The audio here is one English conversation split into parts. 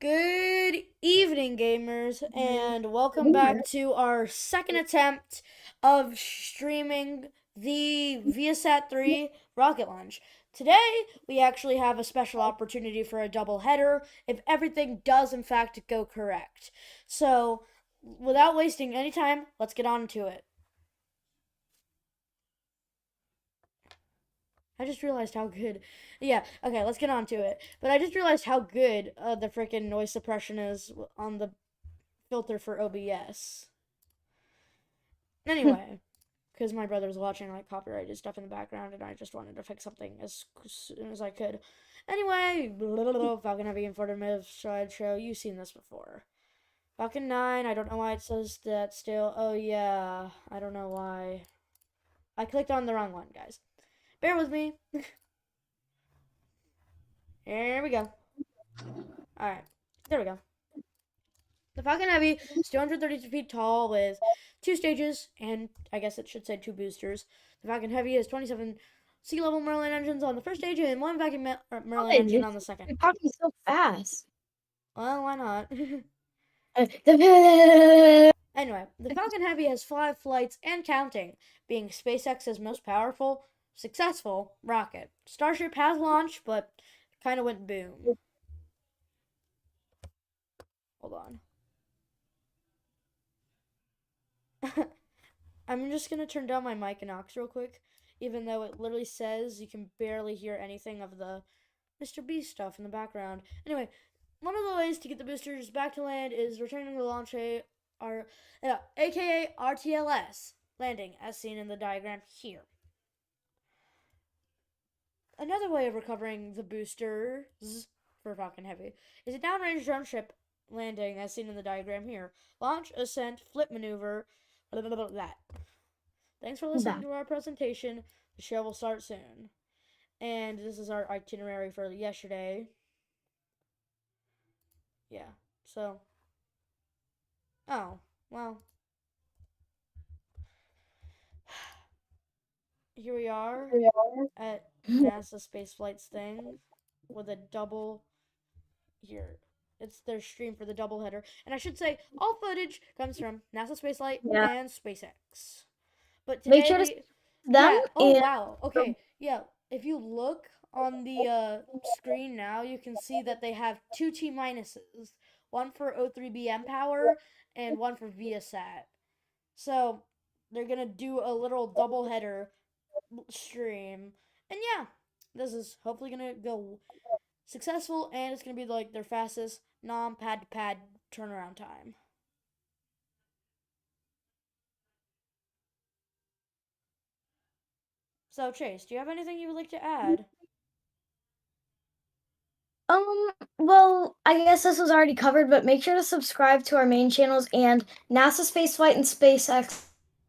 Good evening, gamers, and welcome back to our second attempt of streaming the Viasat 3 rocket launch. Today, we actually have a special opportunity for a double header if everything does, in fact, go correct. So, without wasting any time, let's get on to it. I just realized how good. Yeah, okay, let's get on to it. But I just realized how good the freaking noise suppression is on the filter for OBS. Anyway, because my brother was watching like copyrighted stuff in the background, and I just wanted to fix something as soon as I could. Anyway, Falcon Heavy Informative slideshow. You've seen this before. Falcon 9. I don't know why it says that still. Oh yeah, I don't know why. I clicked on the wrong one, guys. Bear with me. Here we go. All right, there we go. The Falcon Heavy is 232 feet tall with two stages, and I guess it should say two boosters. The Falcon Heavy has 27 sea level Merlin engines on the first stage and one vacuum Merlin Good. engine on the second. You're talking so fast. Well, why not? The Anyway, the Falcon Heavy has 5 flights and counting, being SpaceX's most powerful, successful rocket. Starship has launched, but kind of went boom. Hold on. I'm just gonna turn down my mic and aux real quick, even though it literally says you can barely hear anything of the Mr. Beast stuff in the background. Anyway, one of the ways to get the boosters back to land is returning to the launch aka RTLS landing, as seen in the diagram here. Another way of recovering the boosters for Falcon Heavy is a downrange drone ship landing, as seen in the diagram here. Launch, ascent, flip maneuver, blah, blah, blah, that. Thanks for listening to our presentation. The show will start soon. And this is our itinerary for yesterday. Yeah, so. Oh, well. Here we are at NASA Spaceflight's thing with a double. Here. It's their stream for the double header. And I should say, all footage comes from NASA Spaceflight yeah. and SpaceX. But Make today sure to we. them Yeah, oh and wow. Okay, yeah. If you look on the screen now, you can see that they have two T minuses, one for O3b mPower and one for Viasat. So they're gonna do a little double header stream, and yeah, this is hopefully gonna go successful, and it's gonna be like their fastest non-pad to pad turnaround time. So Chase, do you have anything you would like to add? well, I guess this was already covered, but make sure to subscribe to our main channels and NASA Spaceflight and SpaceX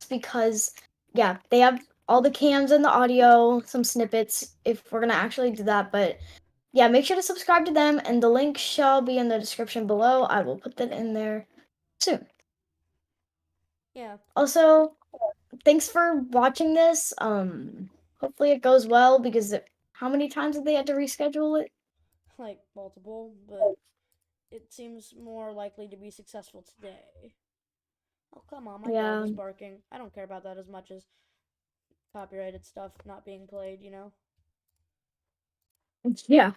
because yeah, they have all the cams and the audio, some snippets if we're gonna actually do that, but yeah, make sure to subscribe to them and the link shall be in the description below. I will put that in there soon. Yeah, Also, thanks for watching this. Hopefully it goes well because how many times did they have to reschedule it? like multiple, but it seems more likely to be successful today. Oh, come on, my dog Yeah. is barking. I don't care about that as much as copyrighted stuff not being played, you know? Yeah.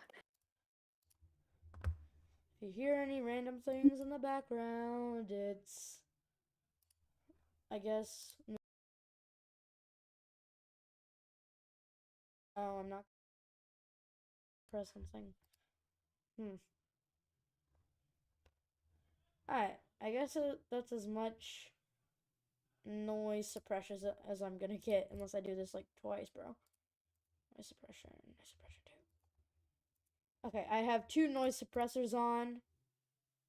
If you hear any random things in the background, it's. I guess. No, I'm not. Press something. Hmm. Alright, I guess that's as much noise suppression as I'm gonna get, unless I do this like twice, bro. Noise suppression 2. Okay, I have 2 noise suppressors on,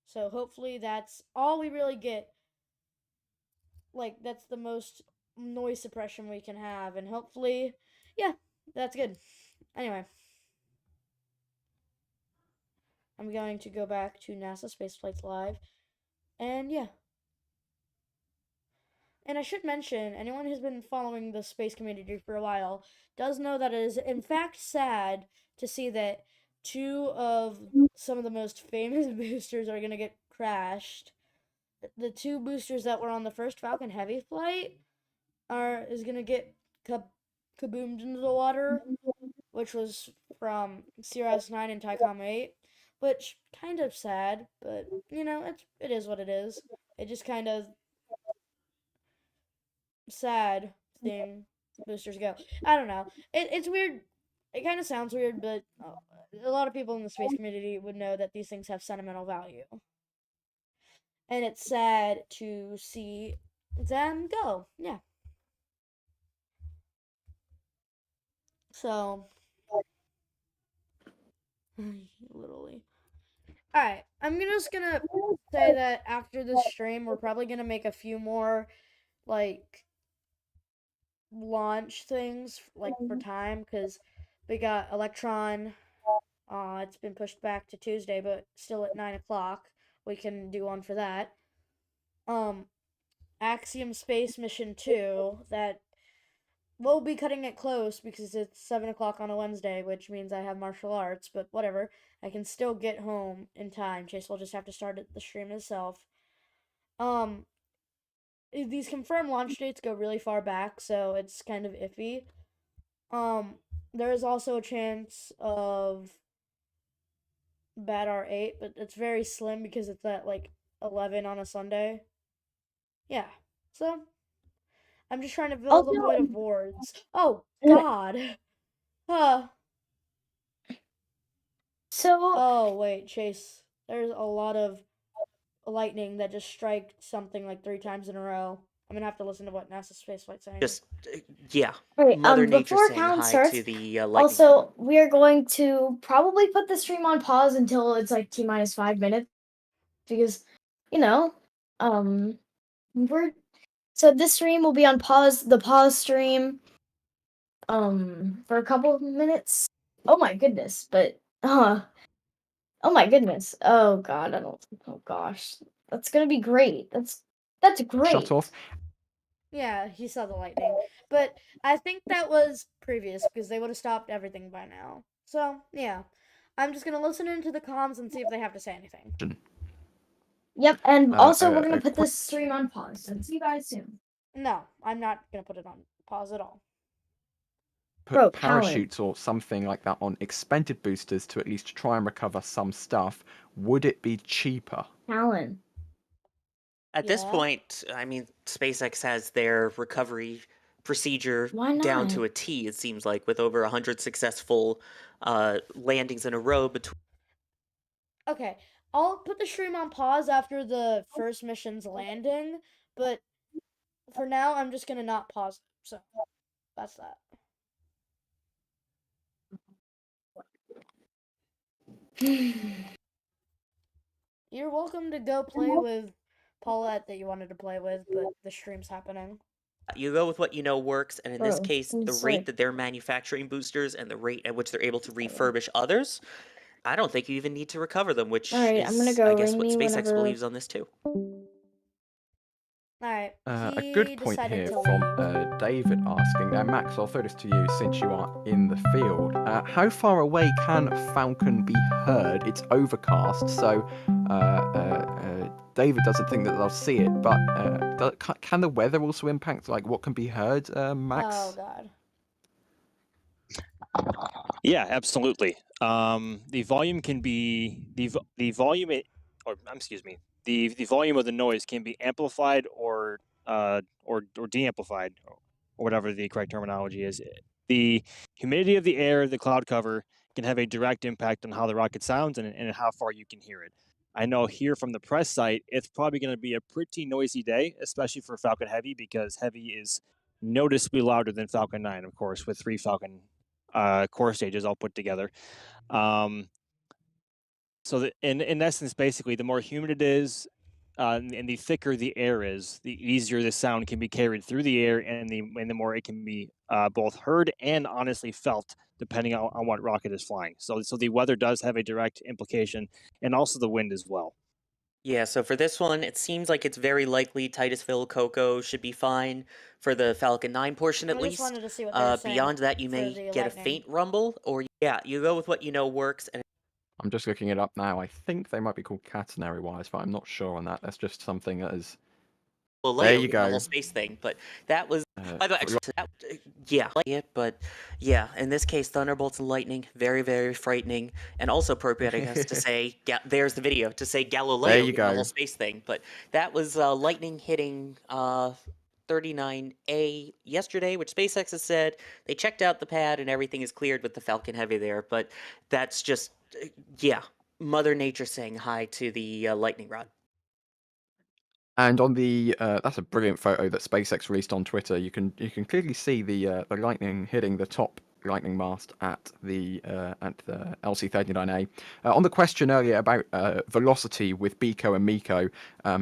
so hopefully that's all we really get. Like, that's the most noise suppression we can have, and hopefully, yeah, that's good. Anyway, I'm going to go back to NASA Spaceflights Live, and yeah. And I should mention, anyone who's been following the space community for a while does know that it is in fact sad to see that two of some of the most famous boosters are gonna get crashed. The two boosters that were on the first Falcon Heavy flight is gonna get kaboomed into the water, which was from Cirrus 9 and Tycom 8, which kind of sad, but it is what it is. It just kind of sad seeing boosters go. I don't know. It's weird. It kind of sounds weird, but a lot of people in the space community would know that these things have sentimental value. And it's sad to see them go. Yeah. So, literally. Alright, I'm just gonna say that after this stream, we're probably gonna make a few more, like, launch things, like, for time, because we got Electron. It's been pushed back to Tuesday, but still at 9 o'clock. We can do one for that. Axiom Space Mission 2, that we'll be cutting it close because it's 7 o'clock on a Wednesday, which means I have martial arts, but whatever. I can still get home in time. Chase will just have to start the stream itself. These confirmed launch dates go really far back, so it's kind of iffy. There is also a chance of Bad R8, but it's very slim because it's at like 11 on a Sunday. Yeah, so I'm just trying to fill the void of wards. Oh, God. Huh. So, Oh, wait, Chase. There's a lot of lightning that just strike something like 3 times in a row. I'm gonna have to listen to what NASA Spaceflight's saying. Just, yeah. right, Mother Nature before saying count hi starts, to the lightning. also, we are going to probably put the stream on pause until it's like T minus 5 minutes because, so this stream will be on pause, the pause stream, for a couple of minutes. Oh my goodness, but, oh my goodness. Oh god, oh gosh. That's gonna be great. That's great. Shut off. Yeah, he saw the lightning. But I think that was previous because they would have stopped everything by now. So, yeah. I'm just gonna listen into the comms and see if they have to say anything. Yep, and also we're gonna put this stream on pause. So see you guys soon. No, I'm not gonna put it on pause at all. Put parachutes or something like that on expended boosters to at least try and recover some stuff, would it be cheaper? Talon. At this point, I mean, SpaceX has their recovery procedure down to a T, it seems like, with over 100 successful landings in a row between. Okay, I'll put the stream on pause after the first mission's landing, but for now, I'm just gonna not pause it. So, that's that. You're welcome to go play with Paulette that you wanted to play with, but the stream's happening. You go with what you know works, and in this case, the rate that they're manufacturing boosters and the rate at which they're able to refurbish others, I don't think you even need to recover them, which is, I'm gonna go, I guess, what SpaceX believes on this too. Alright, a good point here from David asking, Max, I'll throw this to you since you are in the field. How far away can Falcon be heard? It's overcast, so David doesn't think that they'll see it, but can the weather also impact like what can be heard, Max? Oh, God. Yeah, absolutely. The volume can be the volume the volume of the noise can be amplified or de-amplified, or whatever the correct terminology is. The humidity of the air, the cloud cover, can have a direct impact on how the rocket sounds and how far you can hear it. I know here from the press site, it's probably going to be a pretty noisy day, especially for Falcon Heavy, because Heavy is noticeably louder than Falcon 9, of course, with 3 Falcon core stages all put together. So that in essence, basically, the more humid it is, and the thicker the air is, the easier the sound can be carried through the air, and the more it can be both heard and honestly felt, depending on what rocket is flying. So the weather does have a direct implication, and also the wind as well. Yeah, so for this one, it seems like it's very likely Titusville Cocoa should be fine for the Falcon 9 portion at least. Wanted to see what they were saying beyond that, you may get a faint rumble, or yeah, you go with what you know works, and I'm just looking it up now. I think they might be called catenary wires, but I'm not sure on that. That's just something that is. There you The whole go. space thing, but that was by the way, For- yeah, but yeah, in this case, thunderbolts and lightning, very, very frightening, and also appropriate, I guess, to say. There's the video to say Galileo you in the whole go. space thing, but that was lightning hitting 39A yesterday, which SpaceX has said they checked out the pad and everything is cleared with the Falcon Heavy there, but that's just yeah, Mother Nature saying hi to the lightning rod. And on the that's a brilliant photo that SpaceX released on Twitter. You can clearly see the lightning hitting the top lightning mast at the LC-39A. On the question earlier about velocity with Biko and Miko,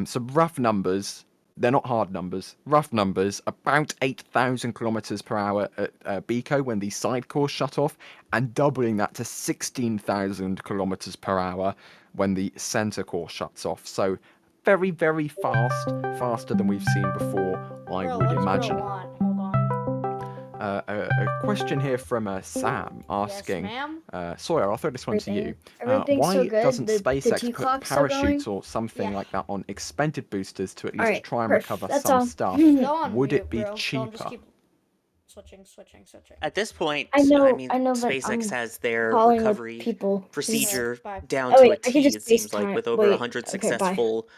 some rough numbers. They're not hard numbers. Rough numbers, about 8,000 kilometers per hour at Biko when the side core shut off, and doubling that to 16,000 kilometers per hour when the center core shuts off. So very, very fast, faster than we've seen before, I Bro, would let's imagine. go on. Hold on. A question here from Sam asking, Yes, ma'am. Sawyer, I'll throw this one to you. Everything's Why so good. doesn't The SpaceX T put clock's still going. parachutes or something Yeah. like that on expended boosters to at least Alright, try and perf. recover That's some all. stuff? Go on Would mute, it be bro. Don't just cheaper? keep switching. At this point, I know, mean, but SpaceX I'm has their calling with recovery people. procedure Bye. down Oh to a wait, I could T, just it seems like, FaceTime. with over Wait, 100 okay, bye. successful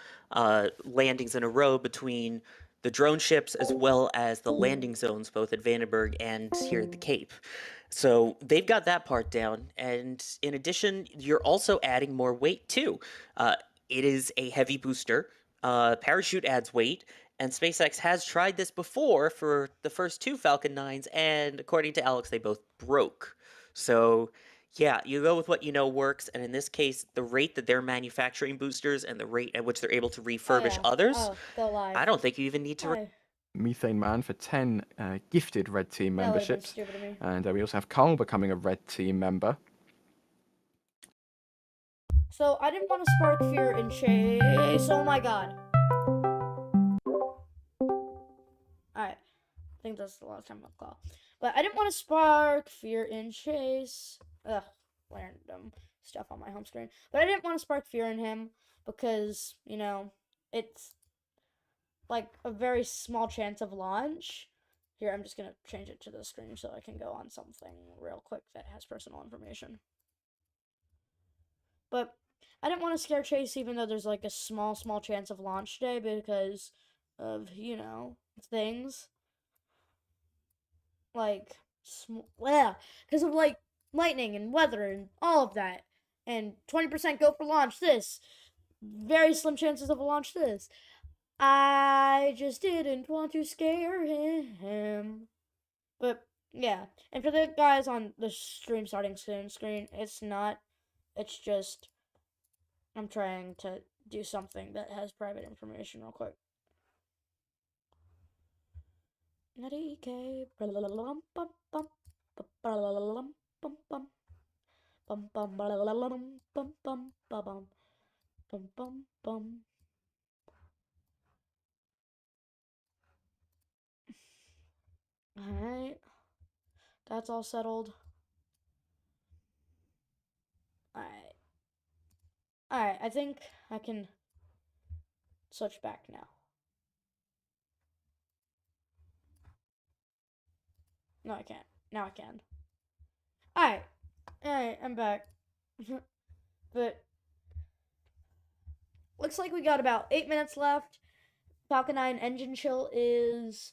landings in a row between the drone ships as well as the landing zones, both at Vandenberg and here at the Cape. So they've got that part down. And in addition, you're also adding more weight too. It is a heavy booster. Parachute adds weight. And SpaceX has tried this before for the first two Falcon 9s, and according to Alex, they both broke. So, yeah, you go with what you know works, and in this case, the rate that they're manufacturing boosters and the rate at which they're able to refurbish others, go live. I don't think you even need to. Why? Methane Man for 10 gifted Red Team That would've been memberships. stupid of me. And we also have Carl becoming a Red Team member. So I didn't want to spark fear in Chase. Oh my god. Alright. I think that's the last time I'll call. But I didn't want to spark fear in Chase. Ugh, random stuff on my home screen. But I didn't want to spark fear in him because, you know, it's like a very small chance of launch. Here, I'm just going to change it to the screen so I can go on something real quick that has personal information. But I didn't want to scare Chase even though there's like a small chance of launch today because of, you know, things. Like, because of like lightning and weather and all of that. And 20% go for launch this. Very slim chances of a launch this. I just didn't want to scare him. But yeah, and for the guys on the stream starting soon screen, it's not. It's just I'm trying to do something that has private information real quick. Alright. That's all settled. Alright. Alright, I think I can switch back now. No, I can't. Now I can. Alright. Alright, I'm back. But looks like we got about 8 minutes left. Falcon 9 engine chill is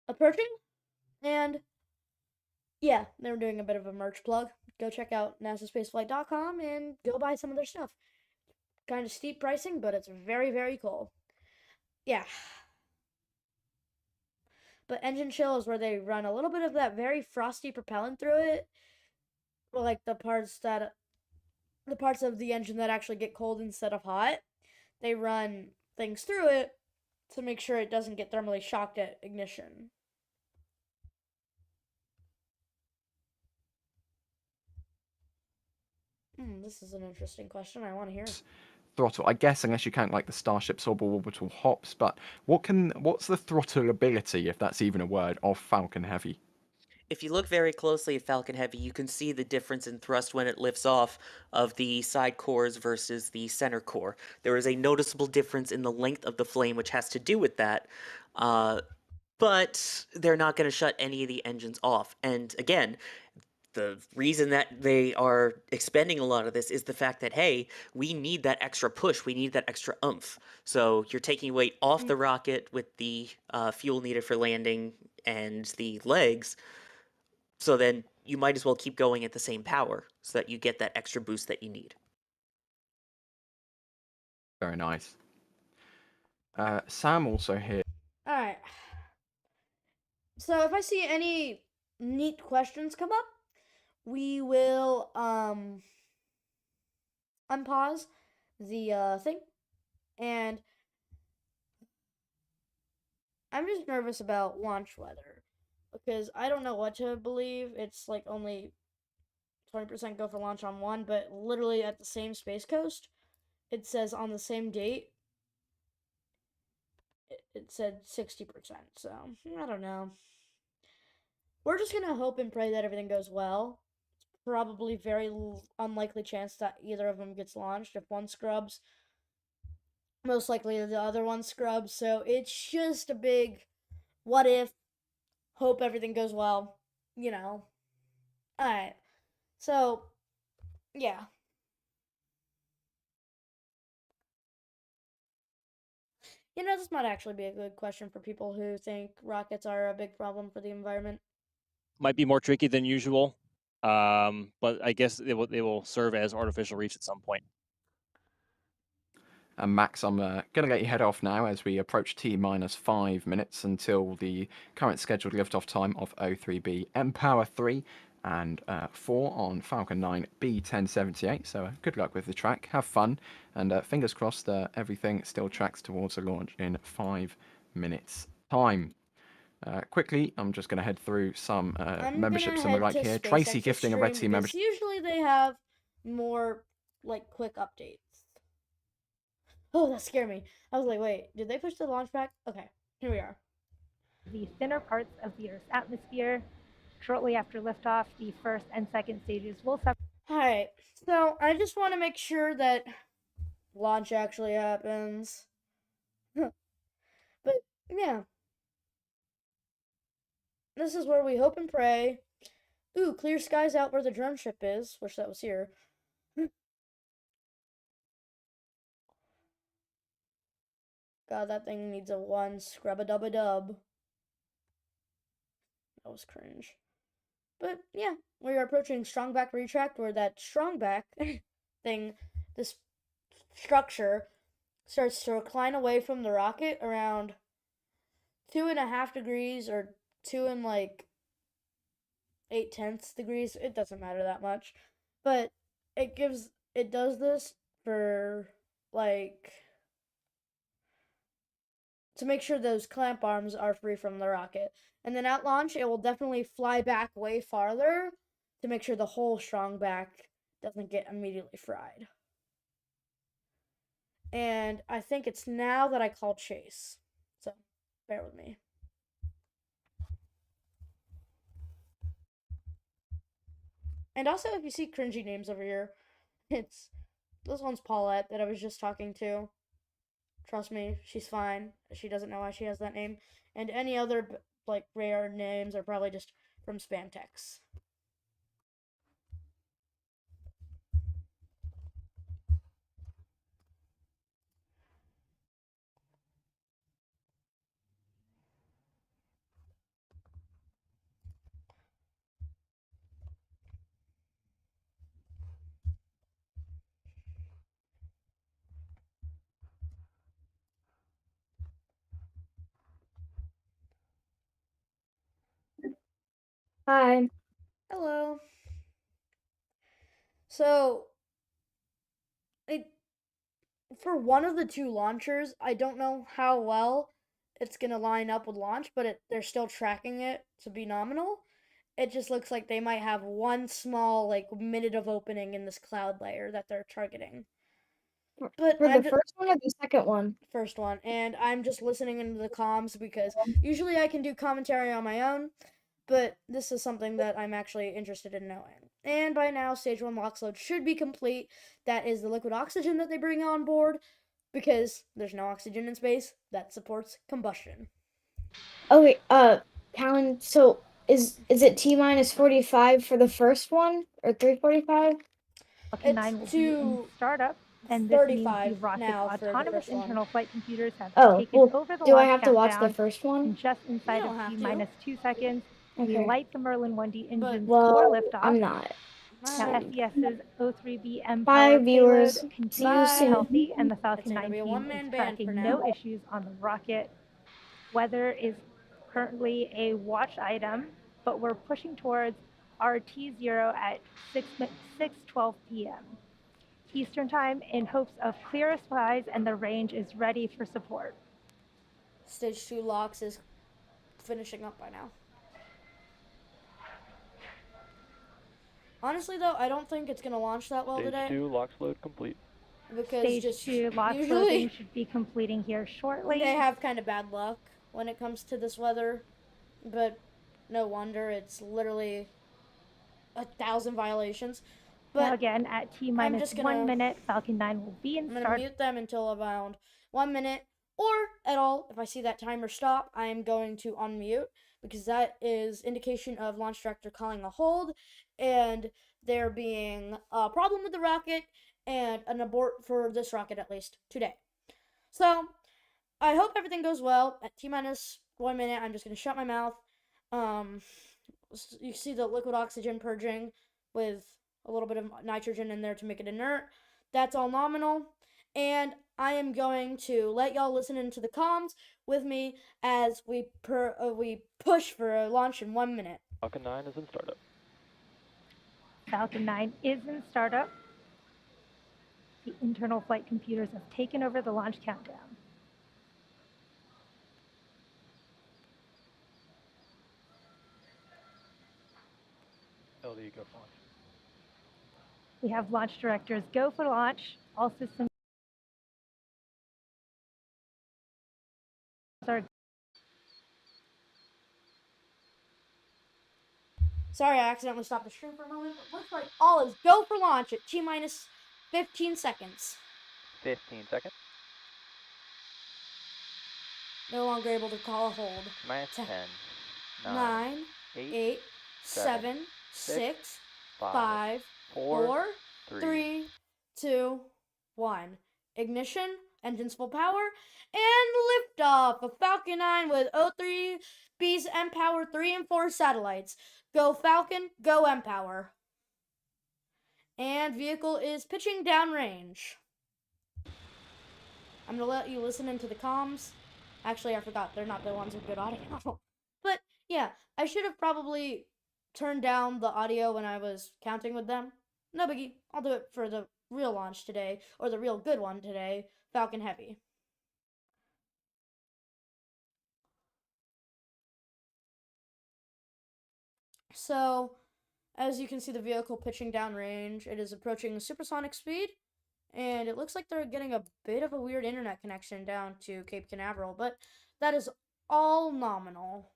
approaching. And yeah, they're doing a bit of a merch plug. Go check out nasaspaceflight.com and go buy some of their stuff. Kind of steep pricing, but it's very, very cool. Yeah. But engine chill is where they run a little bit of that very frosty propellant through it. Like the parts of the engine that actually get cold instead of hot. They run things through it to make sure it doesn't get thermally shocked at ignition. This is an interesting question. I want to hear. Throttle, I guess, unless you count like the Starship suborbital hops, but what's the throttle ability, if that's even a word, of Falcon Heavy? if you look very closely at Falcon Heavy, you can see the difference in thrust when it lifts off of the side cores versus the center core. There is a noticeable difference in the length of the flame, which has to do with that. But they're not going to shut any of the engines off. And again, the reason that they are expending a lot of this is the fact that, hey, we need that extra push, we need that extra oomph. So you're taking weight off the rocket with the fuel needed for landing and the legs. So then you might as well keep going at the same power so that you get that extra boost that you need. Very nice. Sam also here. All right. So if I see any neat questions come up, we will unpause the thing, and I'm just nervous about launch weather because I don't know what to believe. It's like only 20% go for launch on one, but literally at the same space coast, it says on the same date, it said 60%. So I don't know. We're just gonna hope and pray that everything goes well. Probably very unlikely chance that either of them gets launched. If one scrubs, most likely the other one scrubs. So it's just a big what if, hope everything goes well, you know. Alright. So, yeah. You know, this might actually be a good question for people who think rockets are a big problem for the environment. Might be more tricky than usual, but I guess they will serve as artificial reefs at some point. And Max, I'm going to let you head off now as we approach T-minus 5 minutes until the current scheduled liftoff time of O3b mPower 3 and 4 on Falcon 9 B1078. So good luck with the track, have fun, and fingers crossed that everything still tracks towards a launch in 5 minutes time. Quickly, I'm just going to head through some memberships and the like here. Tracy gifting a Red Team membership. Usually they have more, like, quick updates. Oh, that scared me. I was like, wait, did they push the launch back? Okay, here we are. The thinner parts of the Earth's atmosphere. Shortly after liftoff, the first and second stages will separate. Alright, so I just want to make sure that launch actually happens. But, yeah. This is where we hope and pray. Ooh, clear skies out where the drone ship is. Wish that was here. God, that thing needs a one scrub-a-dub-a-dub. That was cringe. But, yeah, we are approaching strongback retract where that strongback thing, this structure, starts to recline away from the rocket around 2.5 degrees or 2 and 8/10 degrees. It doesn't matter that much. But it does this for, like, to make sure those clamp arms are free from the rocket. And then at launch, it will definitely fly back way farther to make sure the whole strong back doesn't get immediately fried. And I think it's now that I call chase. So, bear with me. And also, if you see cringy names over here, this one's Paulette that I was just talking to. Trust me, she's fine. She doesn't know why she has that name. And any other, like, rare names are probably just from spam texts. Hi. Hello. So, for one of the two launchers, I don't know how well it's gonna line up with launch, but they're still tracking it to be nominal. It just looks like they might have one small, like, minute of opening in this cloud layer that they're targeting. But For the first one or the second one? First one, and I'm just listening into the comms because usually I can do commentary on my own, but this is something that I'm actually interested in knowing. And by now, stage 1 LOX load should be complete. That is the liquid oxygen that they bring on board, because there's no oxygen in space that supports combustion. Okay, Callan, so is it T minus 45 for the first one, or 3:45? Falcon 9 will be in startup, and this means the 35 rocket's now for the autonomous first one. internal flight computers have Oh, taken well, over the do I launch have to watch the countdown, first one? and just inside don't of have to. T-minus 2 seconds, we Okay. light the Merlin 1D engines for Well, liftoff. I'm not. Now, SES's O3b Bye, mPower viewers. payload See you continues soon. healthy, and the It's Falcon gonna 9 be a team one-man is band for tracking now. no issues on the rocket. Weather is currently a watch item, but we're pushing towards RT0 at 6:12 p.m. Eastern Time in hopes of clearer skies, and the range is ready for support. Stage 2 LOX is finishing up by now. Honestly, though, I don't think it's going to launch that well today. Stage 2 LOX load complete. Because Stage just 2 LOX usually loading should be completing here shortly. they have kind of bad luck when it comes to this weather, but no wonder, it's literally 1,000 violations. But now again, at T-minus 1 minute, Falcon 9 will be in I'm going start. to mute them until around 1 minute, or at all, if I see that timer stop, I am going to unmute, because that is indication of launch director calling a hold, and there being a problem with the rocket, and an abort for this rocket at least today. So, I hope everything goes well. At T-minus 1 minute, I'm just going to shut my mouth. You see the liquid oxygen purging with a little bit of nitrogen in there to make it inert. That's all nominal. And I am going to let y'all listen into the comms with me as we push for a launch in 1 minute. Falcon 9 is in startup. Falcon 9 is in startup. The internal flight computers have taken over the launch countdown. LD, go for launch. We have launch directors go for launch. All systems are. Sorry, I accidentally stopped the stream for a moment, but looks like all is go for launch at T-minus 15 seconds. 15 seconds. No longer able to call a hold. Minus 10, 9, 8, 7, 6, 5, 4, 3, 2, 1. Ignition, engines full power, and liftoff of Falcon 9 with O3b's mPower 3 and 4 satellites. Go Falcon, go mPower. And vehicle is pitching downrange. I'm going to let you listen into the comms. Actually, I forgot. They're not the ones with good audio. But, yeah, I should have probably turned down the audio when I was counting with them. No biggie. I'll do it for the real launch today, or the real good one today, Falcon Heavy. So, as you can see the vehicle pitching downrange, it is approaching supersonic speed. And it looks like they're getting a bit of a weird internet connection down to Cape Canaveral, but that is all nominal.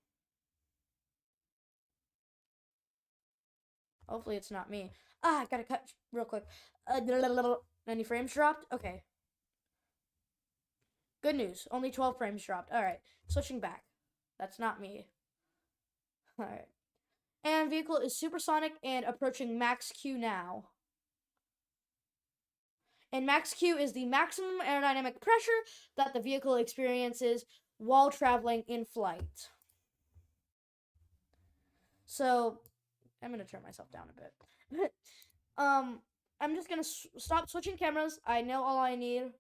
Hopefully it's not me. I gotta cut real quick. Any frames dropped? Okay. Good news. Only 12 frames dropped. Alright. Switching back. That's not me. Alright. And vehicle is supersonic and approaching max Q now. And max Q is the maximum aerodynamic pressure that the vehicle experiences while traveling in flight. So, I'm going to turn myself down a bit. I'm just going to stop switching cameras. I know all I need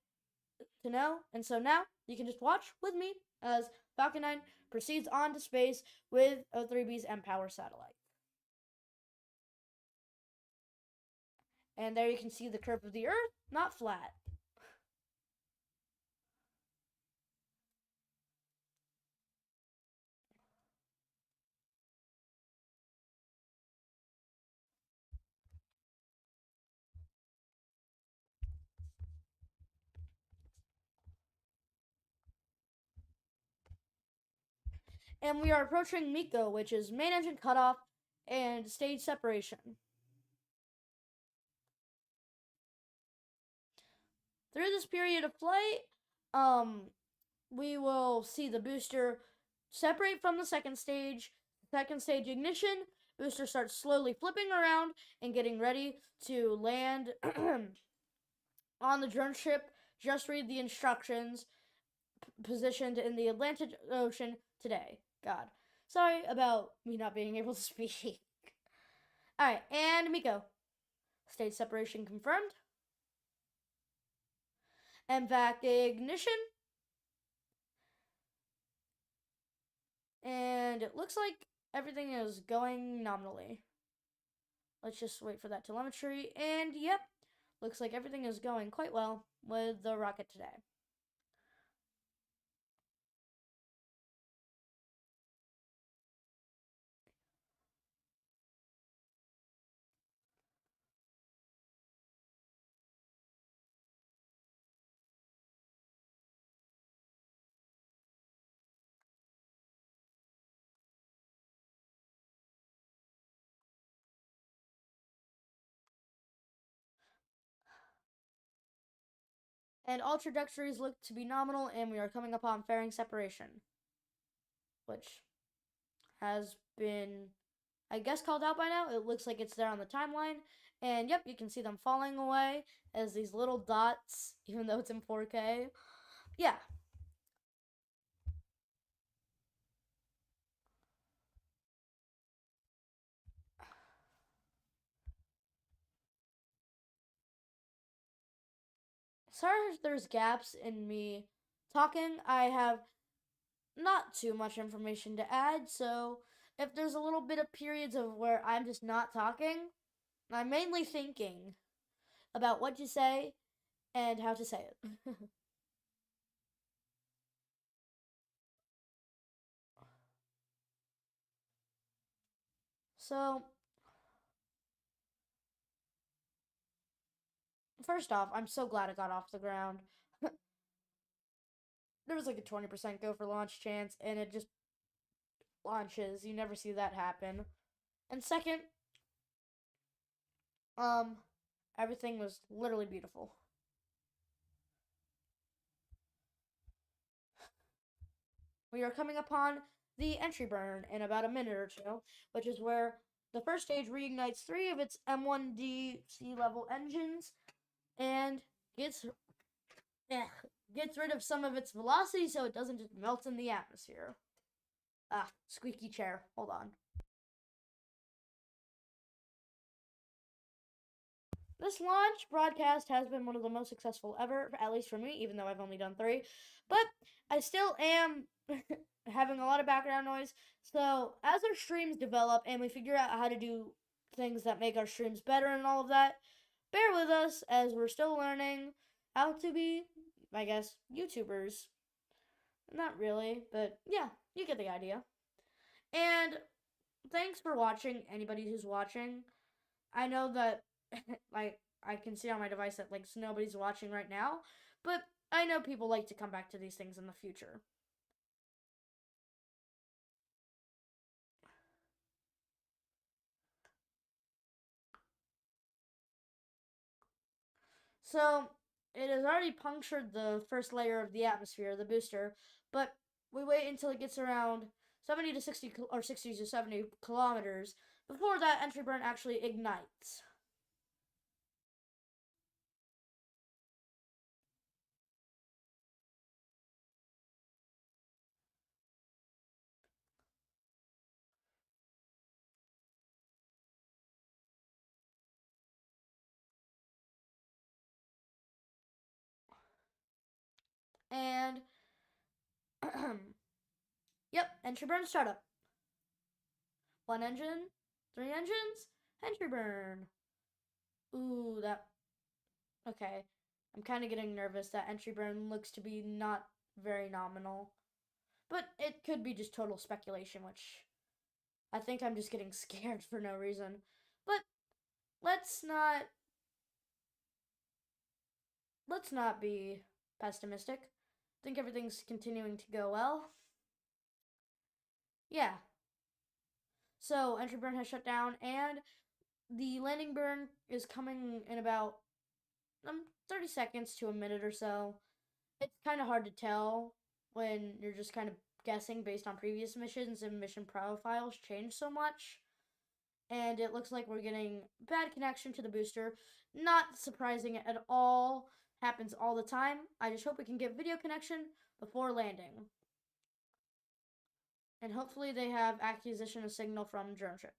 to know. And so now, you can just watch with me as Falcon 9 proceeds on to space with O3b's mPower satellite. And there you can see the curve of the Earth, not flat. And we are approaching MECO, which is main engine cutoff and stage separation. Through this period of flight, we will see the booster separate from the second stage ignition. Booster starts slowly flipping around and getting ready to land on the drone ship. Just read the instructions. Positioned in the Atlantic Ocean today. God. Sorry about me not being able to speak. Alright, and MECO. Stage separation confirmed. MVAC ignition. And it looks like everything is going nominally. Let's just wait for that telemetry. And yep, looks like everything is going quite well with the rocket today. And all trajectories look to be nominal, and we are coming upon fairing separation, which has been, I guess, called out by now. It looks like it's there on the timeline. And yep, you can see them falling away as these little dots, even though it's in 4K. Yeah. Sorry if there's gaps in me talking. I have not too much information to add, so if there's a little bit of periods of where I'm just not talking, I'm mainly thinking about what to say and how to say it. So, first off, I'm so glad it got off the ground. There was like a 20% go for launch chance, and it just launches. You never see that happen. And second, everything was literally beautiful. We are coming upon the entry burn in about a minute or two, which is where the first stage reignites 3 of its M1D sea level engines and gets rid of some of its velocity so it doesn't just melt in the atmosphere. Ah, squeaky chair. Hold on. This launch broadcast has been one of the most successful ever, at least for me, even though I've only done 3. But I still am having a lot of background noise. So as our streams develop and we figure out how to do things that make our streams better and all of that, bear with us as we're still learning how to be, I guess, YouTubers. Not really, but yeah, you get the idea. And thanks for watching, anybody who's watching. I know that, like, I can see on my device that, like, nobody's watching right now, but I know people like to come back to these things in the future. So, it has already punctured the first layer of the atmosphere, the booster, but we wait until it gets around 70 to 60 or 60 to 70 kilometers before that entry burn actually ignites. And yep, entry burn startup. 1 engine, 3 engines, entry burn. Ooh, that. Okay. I'm kind of getting nervous. That entry burn looks to be not very nominal. But it could be just total speculation, which I think I'm just getting scared for no reason. But let's not be pessimistic. I think everything's continuing to go well. yeah. So entry burn has shut down, and the landing burn is coming in about 30 seconds to a minute or so. It's kind of hard to tell when you're just kind of guessing based on previous missions and mission profiles change so much. And it looks like we're getting bad connection to the booster. Not surprising at all. Happens all the time. I just hope we can get video connection before landing. And hopefully they have acquisition of signal from drone ship.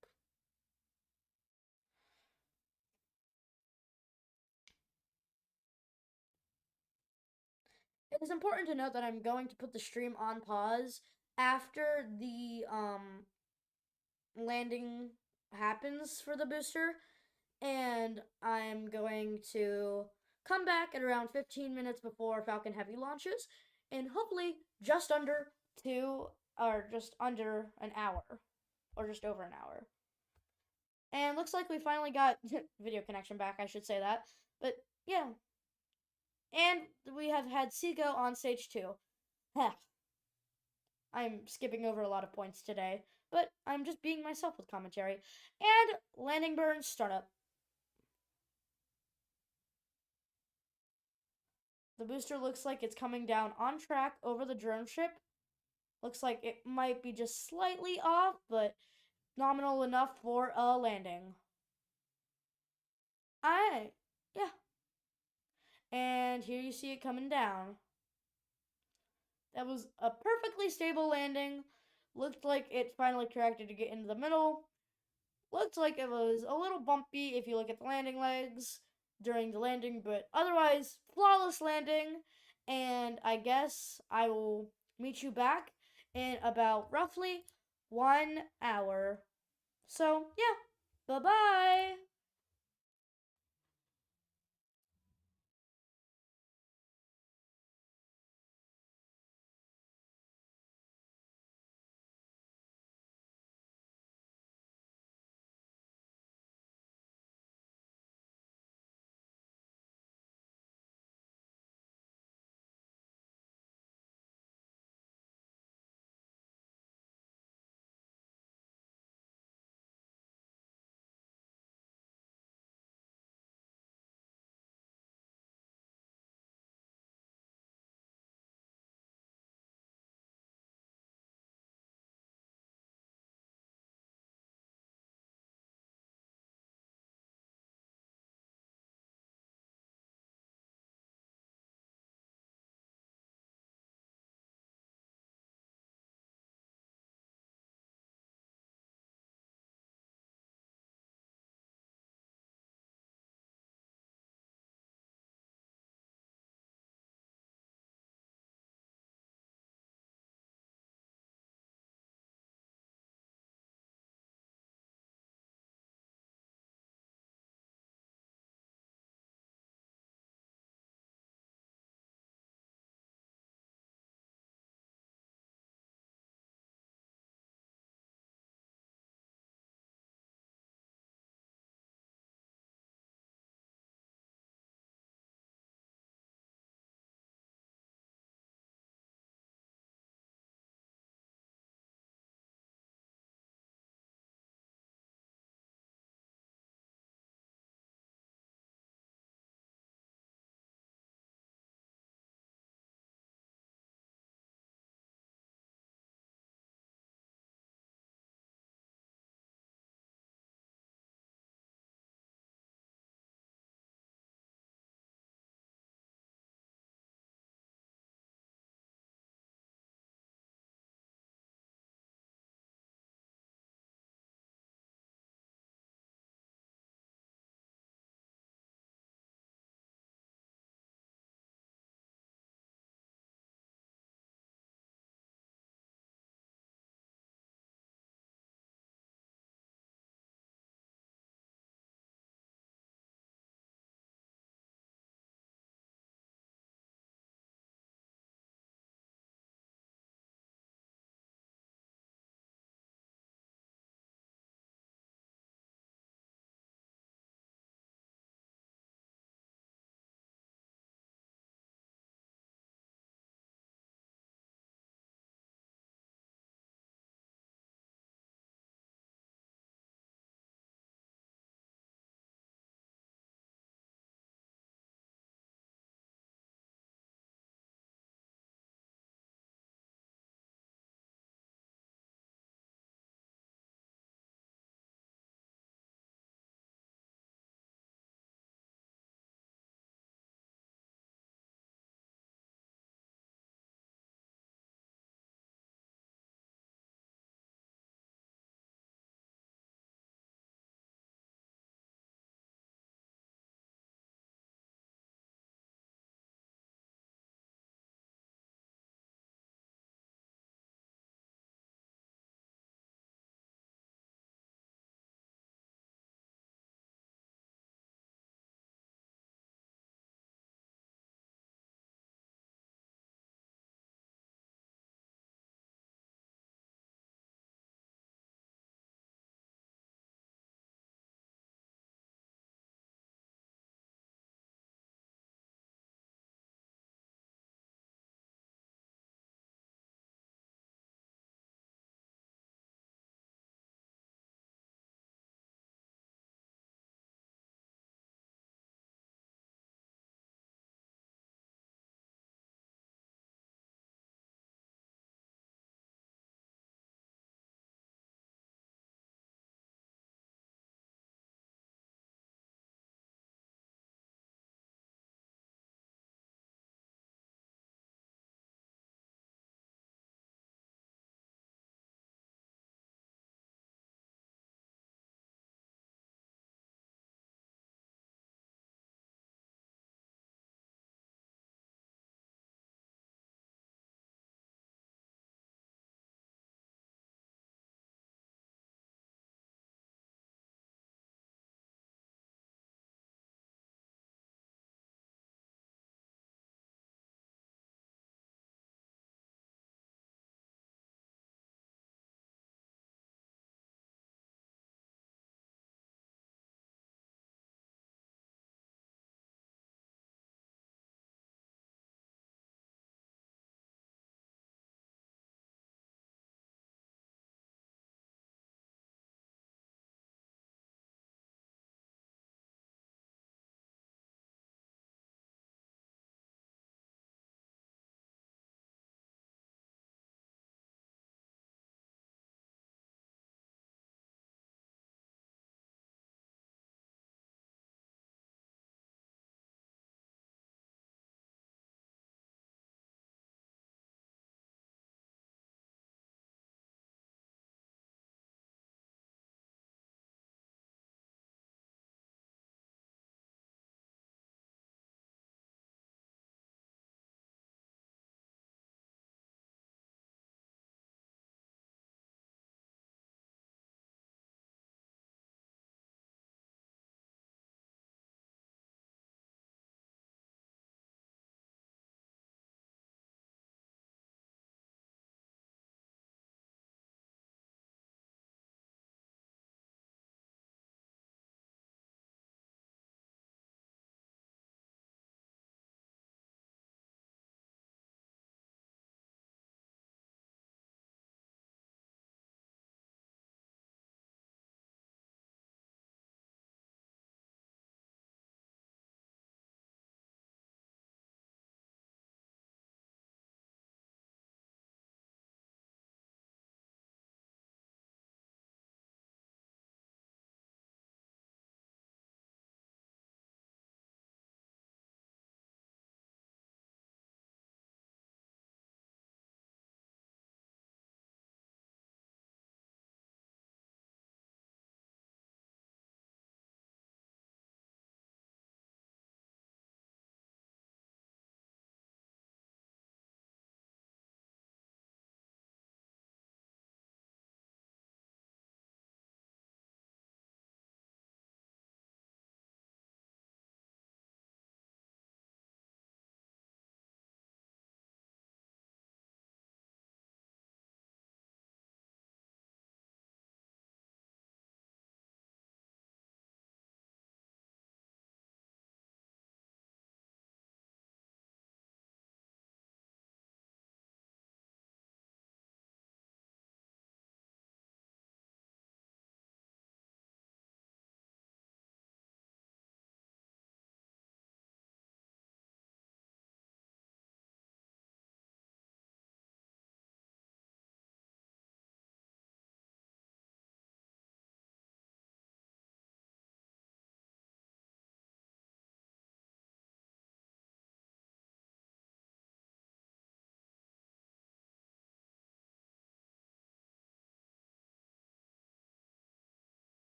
It is important to note that I'm going to put the stream on pause after the landing happens for the booster, and I'm going to come back at around 15 minutes before Falcon Heavy launches, and hopefully just under an hour, or just over an hour. And looks like we finally got video connection back, I should say that. But yeah. And we have had Seago on stage 2. Heh. I'm skipping over a lot of points today, but I'm just being myself with commentary. And landing burn startup. The booster looks like it's coming down on track over the drone ship. Looks like it might be just slightly off, but nominal enough for a landing. Yeah. And here you see it coming down. That was a perfectly stable landing. Looked like it finally corrected to get into the middle. Looked like it was a little bumpy if you look at the landing legs during the landing, but otherwise, flawless landing. And I guess I will meet you back in about roughly 1 hour. So, yeah, bye-bye.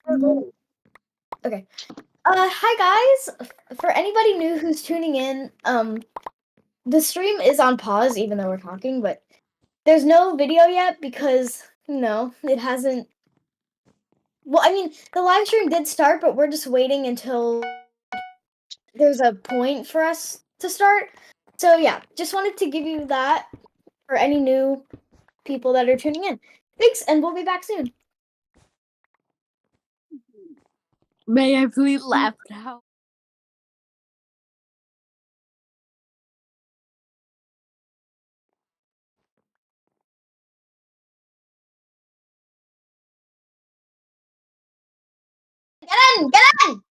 Okay. Hi guys. For anybody new who's tuning in, the stream is on pause even though we're talking, but there's no video yet because it hasn't. Well, I mean, the live stream did start, but we're just waiting until there's a point for us to start. So yeah, just wanted to give you that for any new people that are tuning in. Thanks, and we'll be back soon. May I please laugh now? Get in! Get in!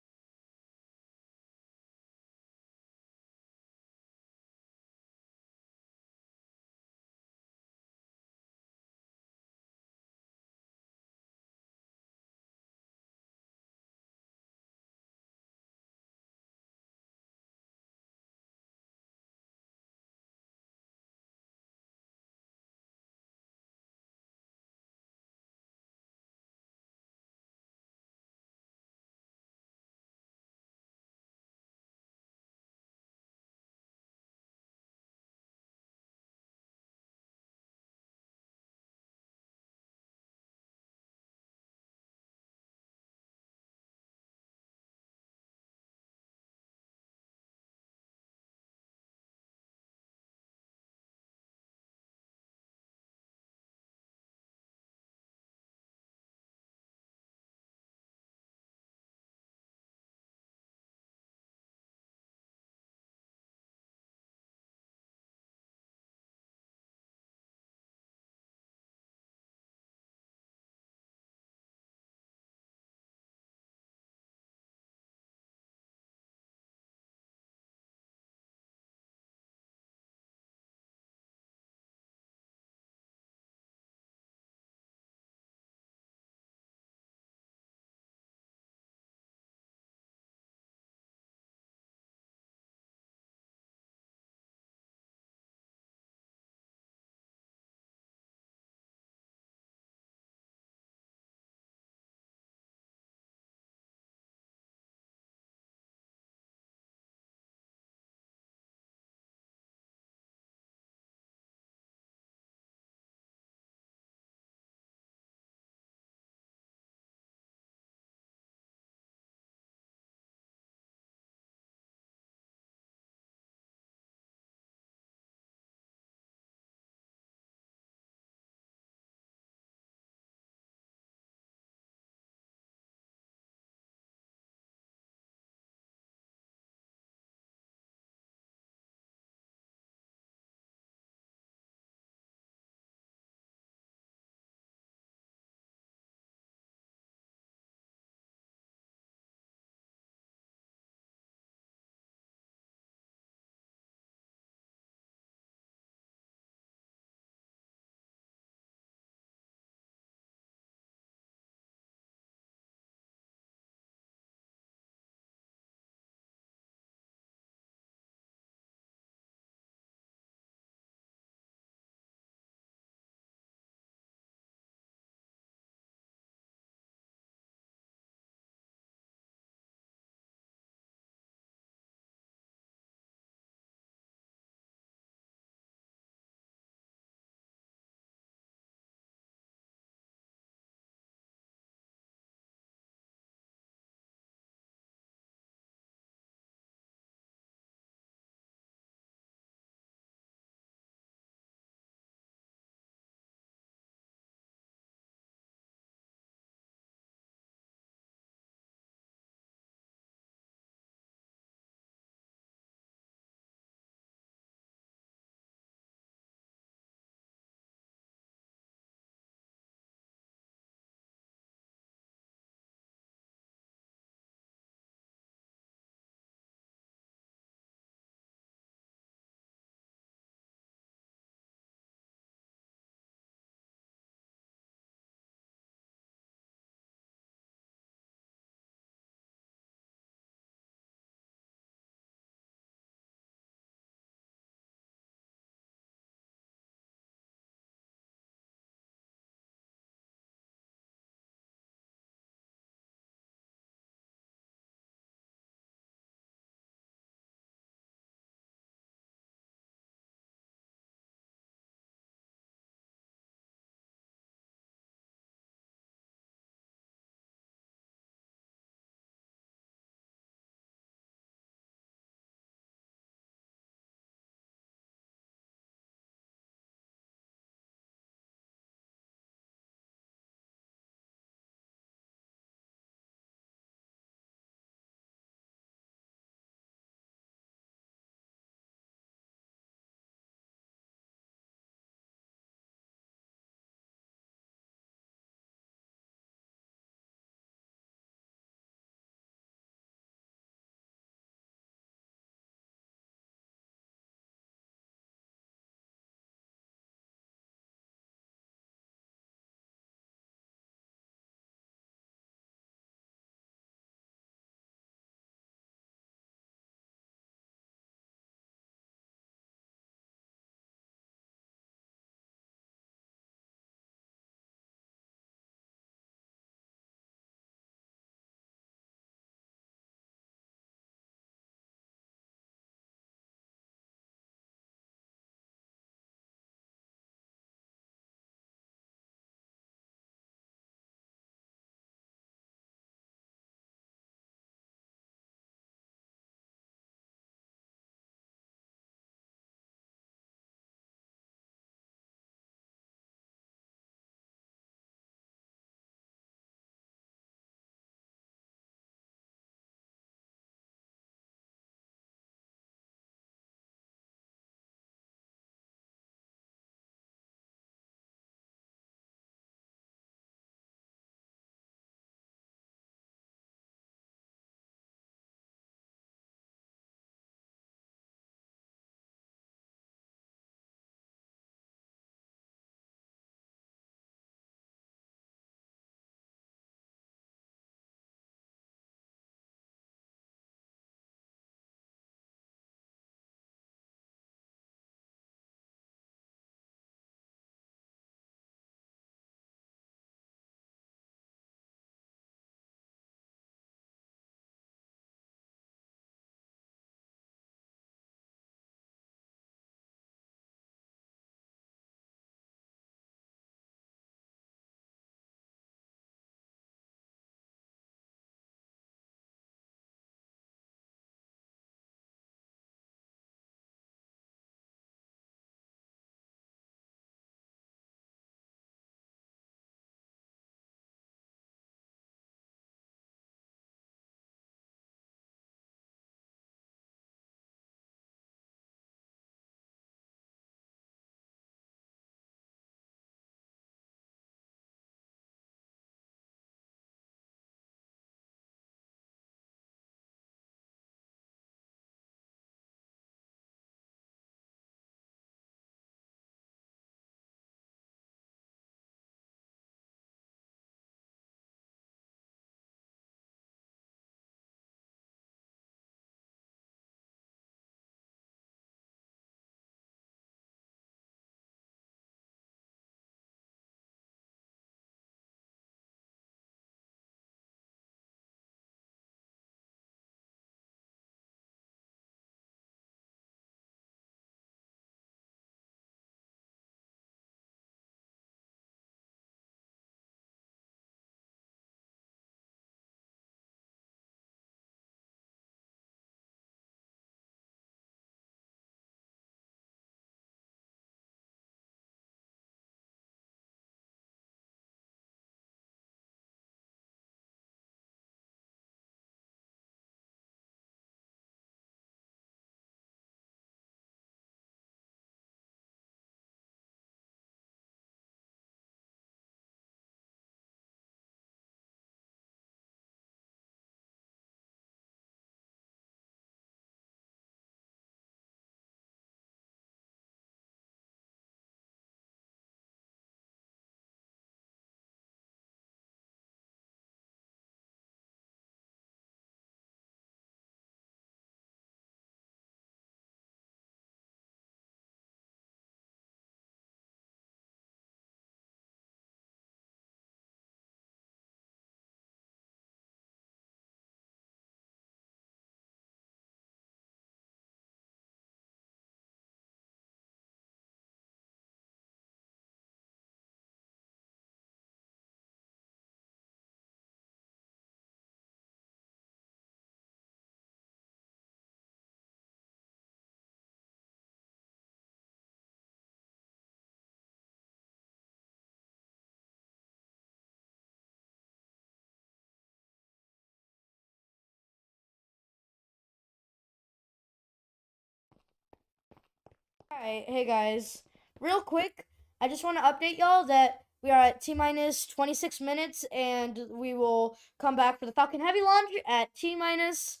Alright, hey guys. Real quick, I just want to update y'all that we are at T minus 26 minutes and we will come back for the Falcon Heavy launch at T minus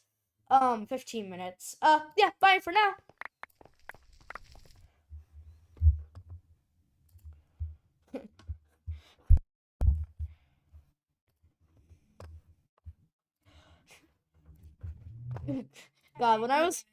15 minutes. Yeah, bye for now. God, when I was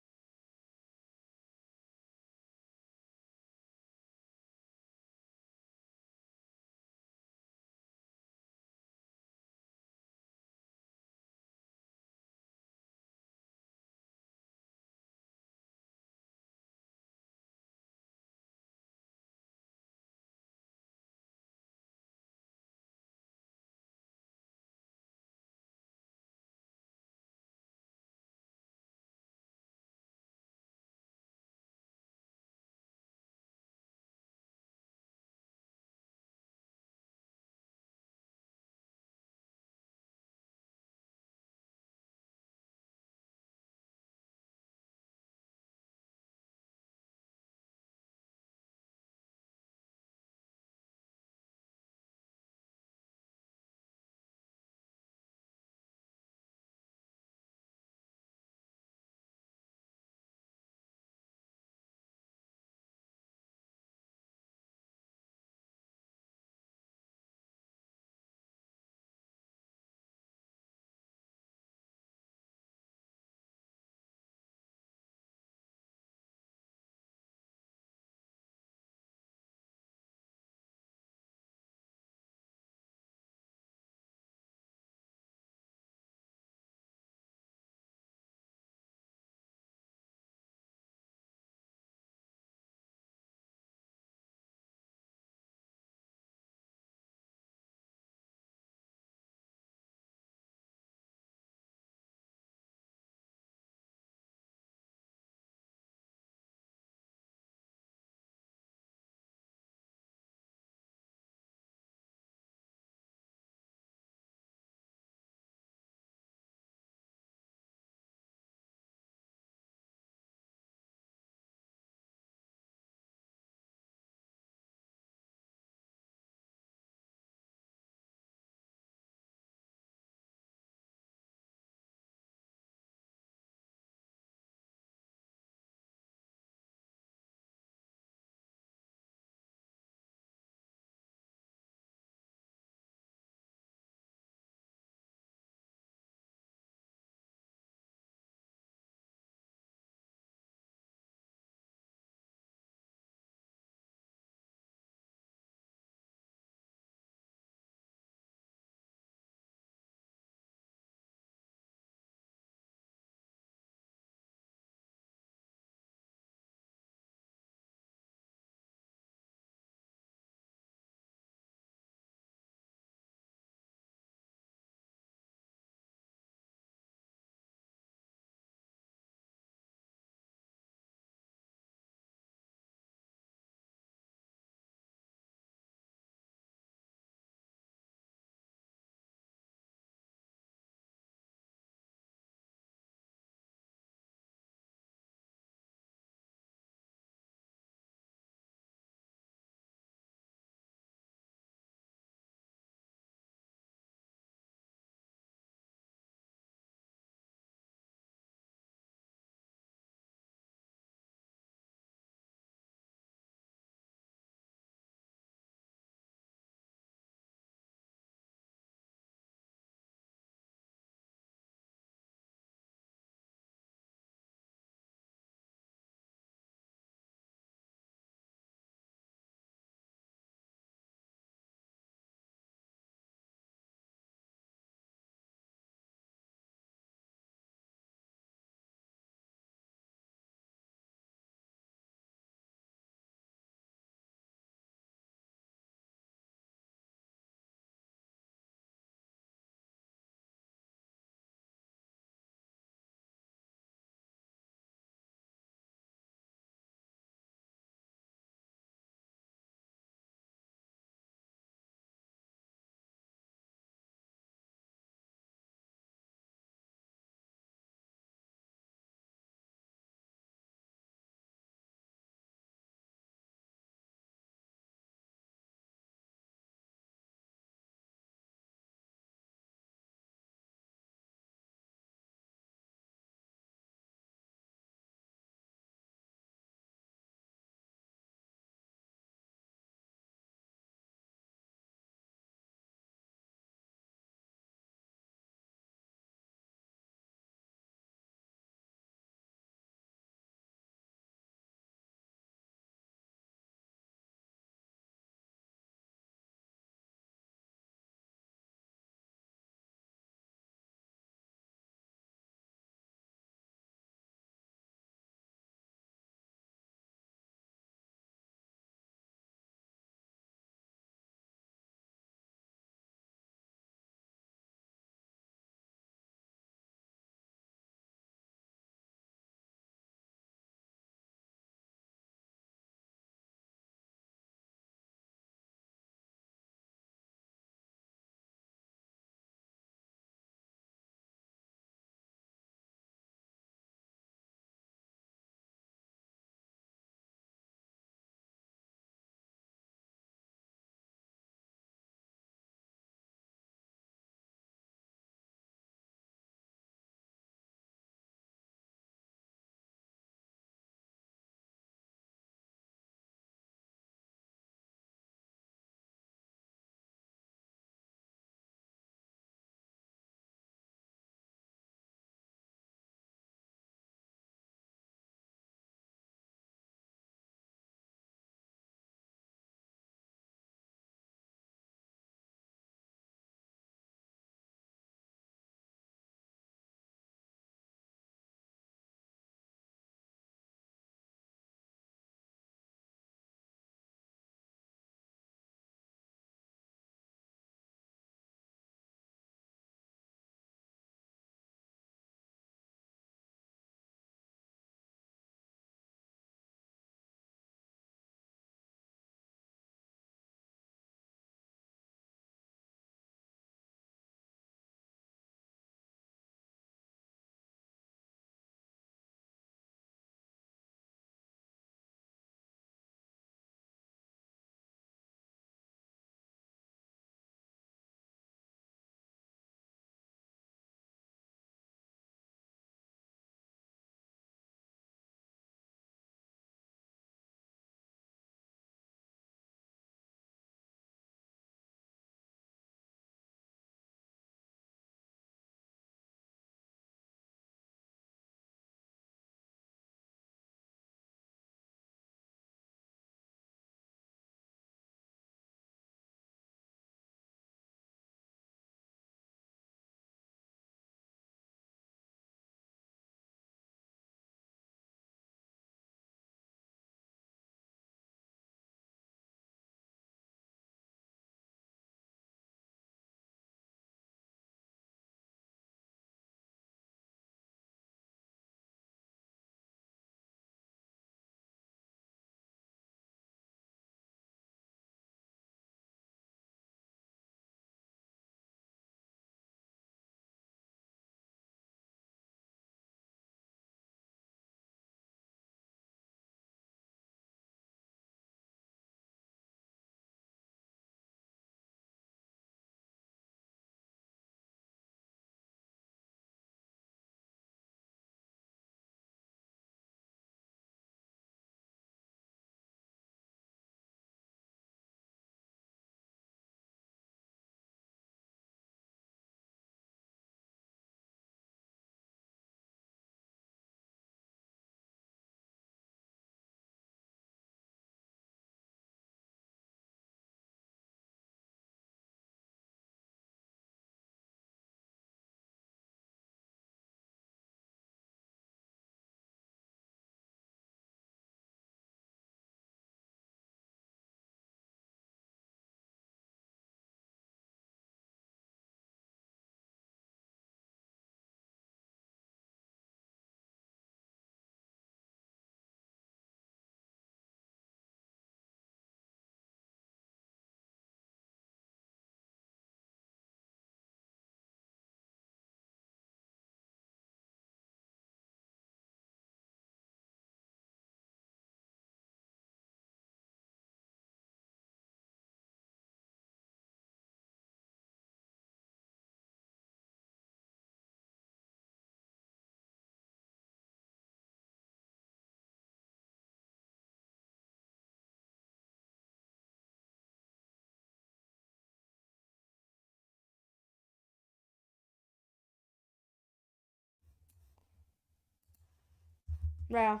Yeah.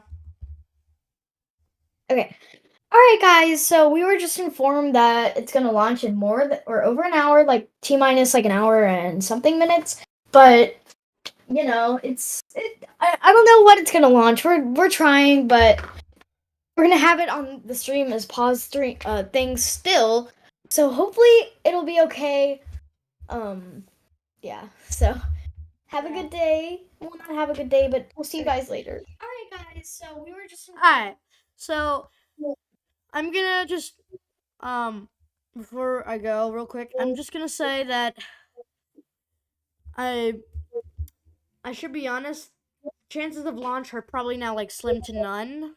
Okay. All right, guys. So we were just informed that it's gonna launch in or over an hour, like T minus like an hour and something minutes. But you know, I don't know what it's gonna launch. We're trying, but we're gonna have it on the stream as pause stream things still. So hopefully it'll be okay. Yeah. So have a good day. Well, not have a good day, but we'll see you guys later. All right, guys. So we were just. All right. So I'm gonna just before I go real quick, I'm just gonna say that I should be honest. Chances of launch are probably now like slim to none.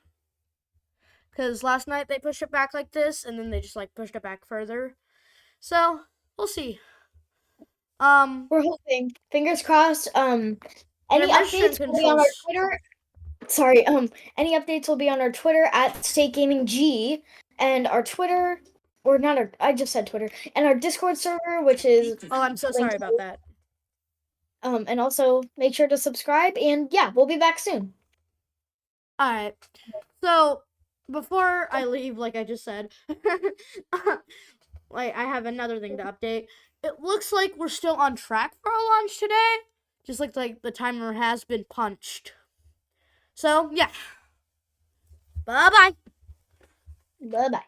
Because last night they pushed it back like this, and then they just like pushed it back further. So we'll see. We're hoping. Fingers crossed. Any mission updates will be on our controls. Twitter. Sorry. Any updates will be on our Twitter at State Gaming G, and our Twitter, or not our. I just said Twitter, and our Discord server, which is. Oh, I'm so sorry about that. And also make sure to subscribe, and yeah, we'll be back soon. All right. So before I leave, like I just said, like I have another thing to update. It looks like we're still on track for our launch today, just like the timer has been punched. So yeah. Bye bye. Bye bye.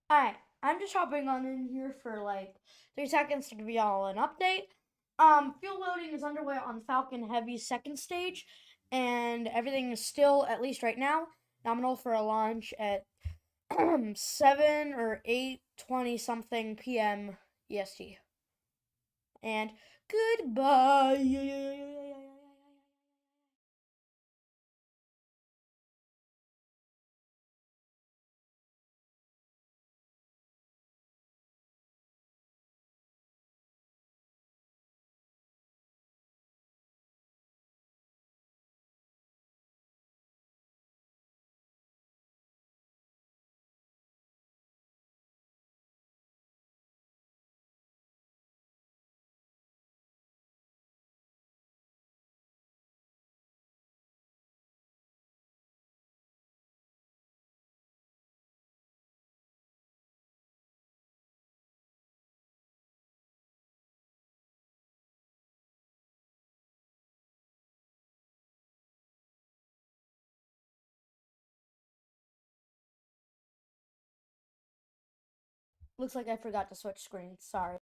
Alright, I'm just hopping on in here for like 3 seconds to give y'all an update. Fuel loading is underway on Falcon Heavy's second stage, and everything is still, at least right now, nominal for a launch at 7 or 8:20 something p.m. EST. And goodbye. Looks like I forgot to switch screens. Sorry.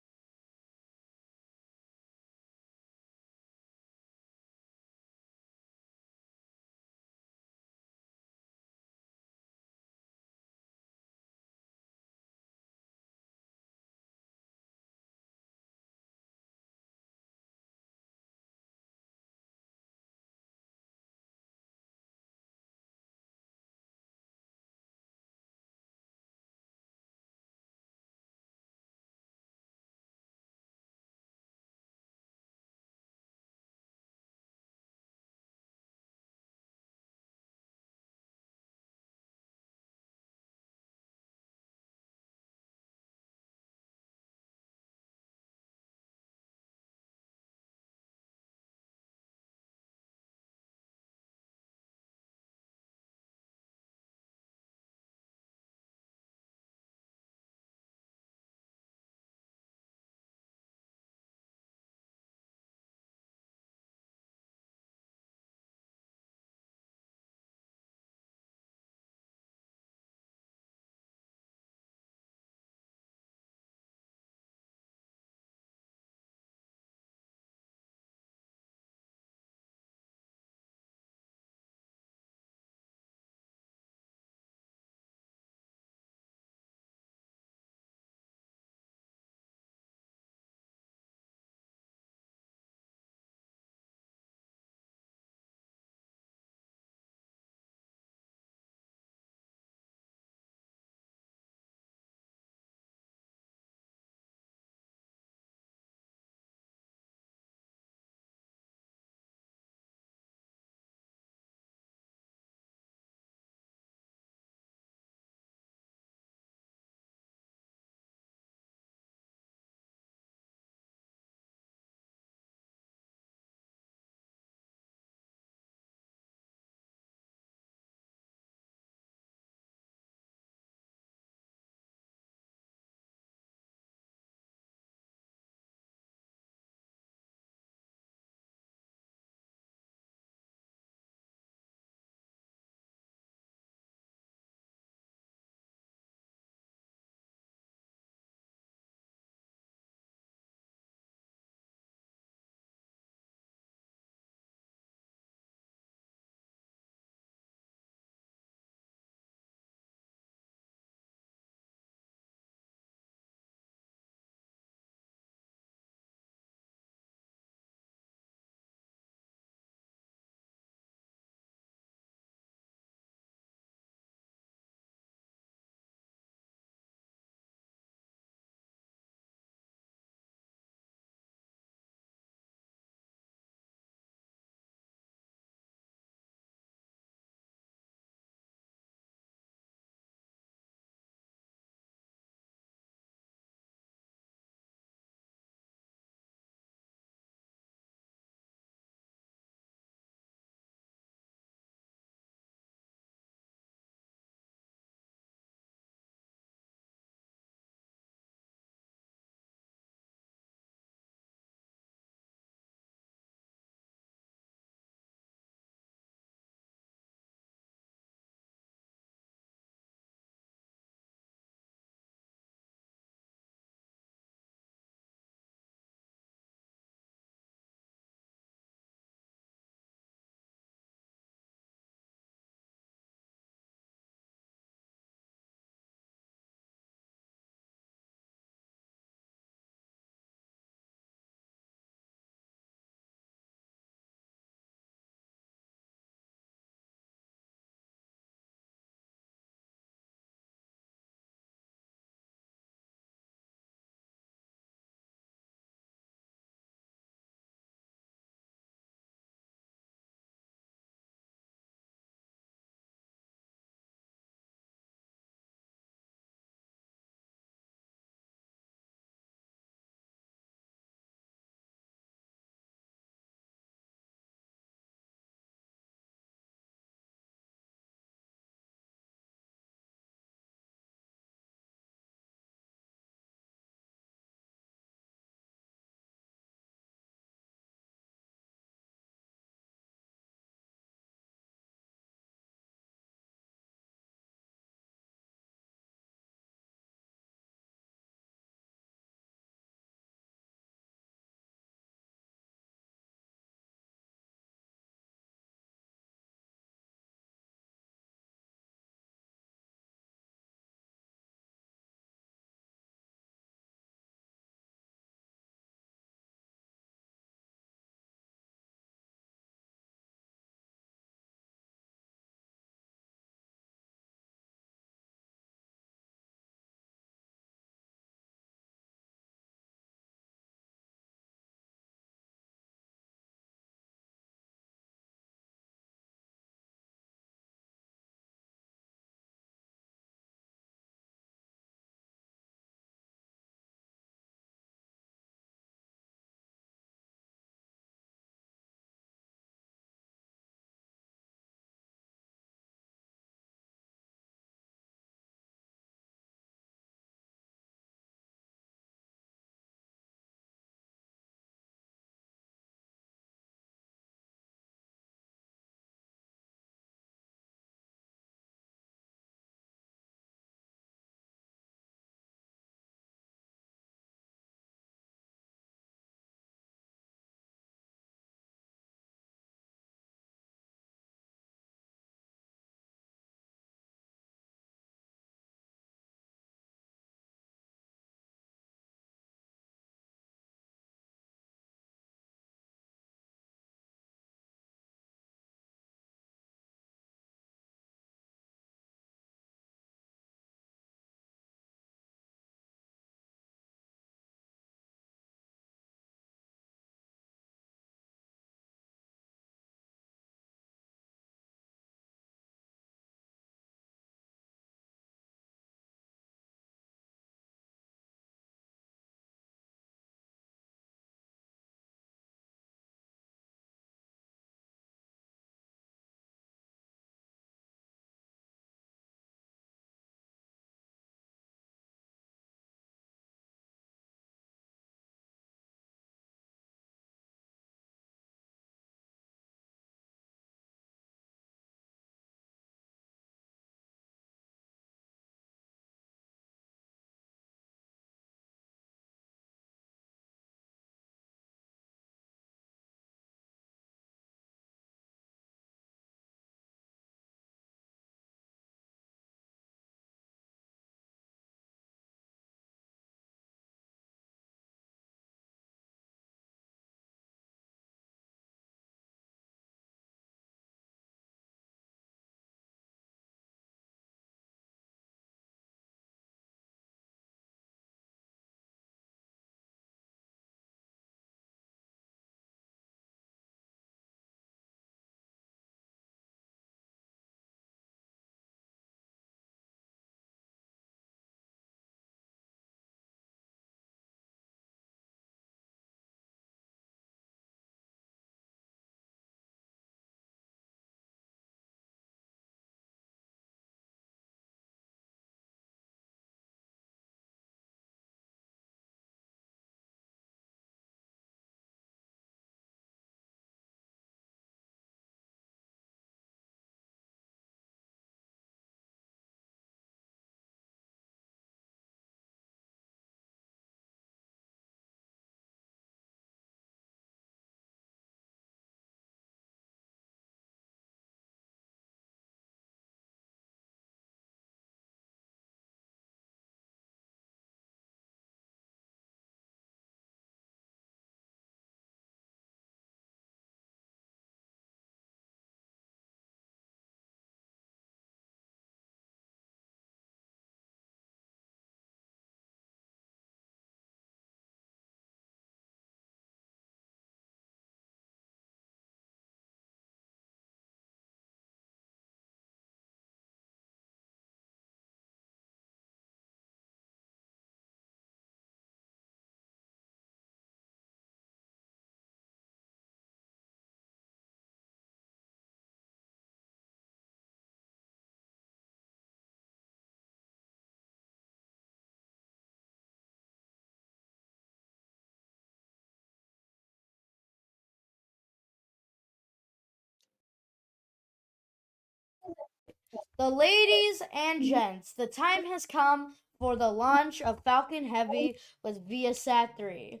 The ladies and gents, the time has come for the launch of Falcon Heavy with Viasat 3.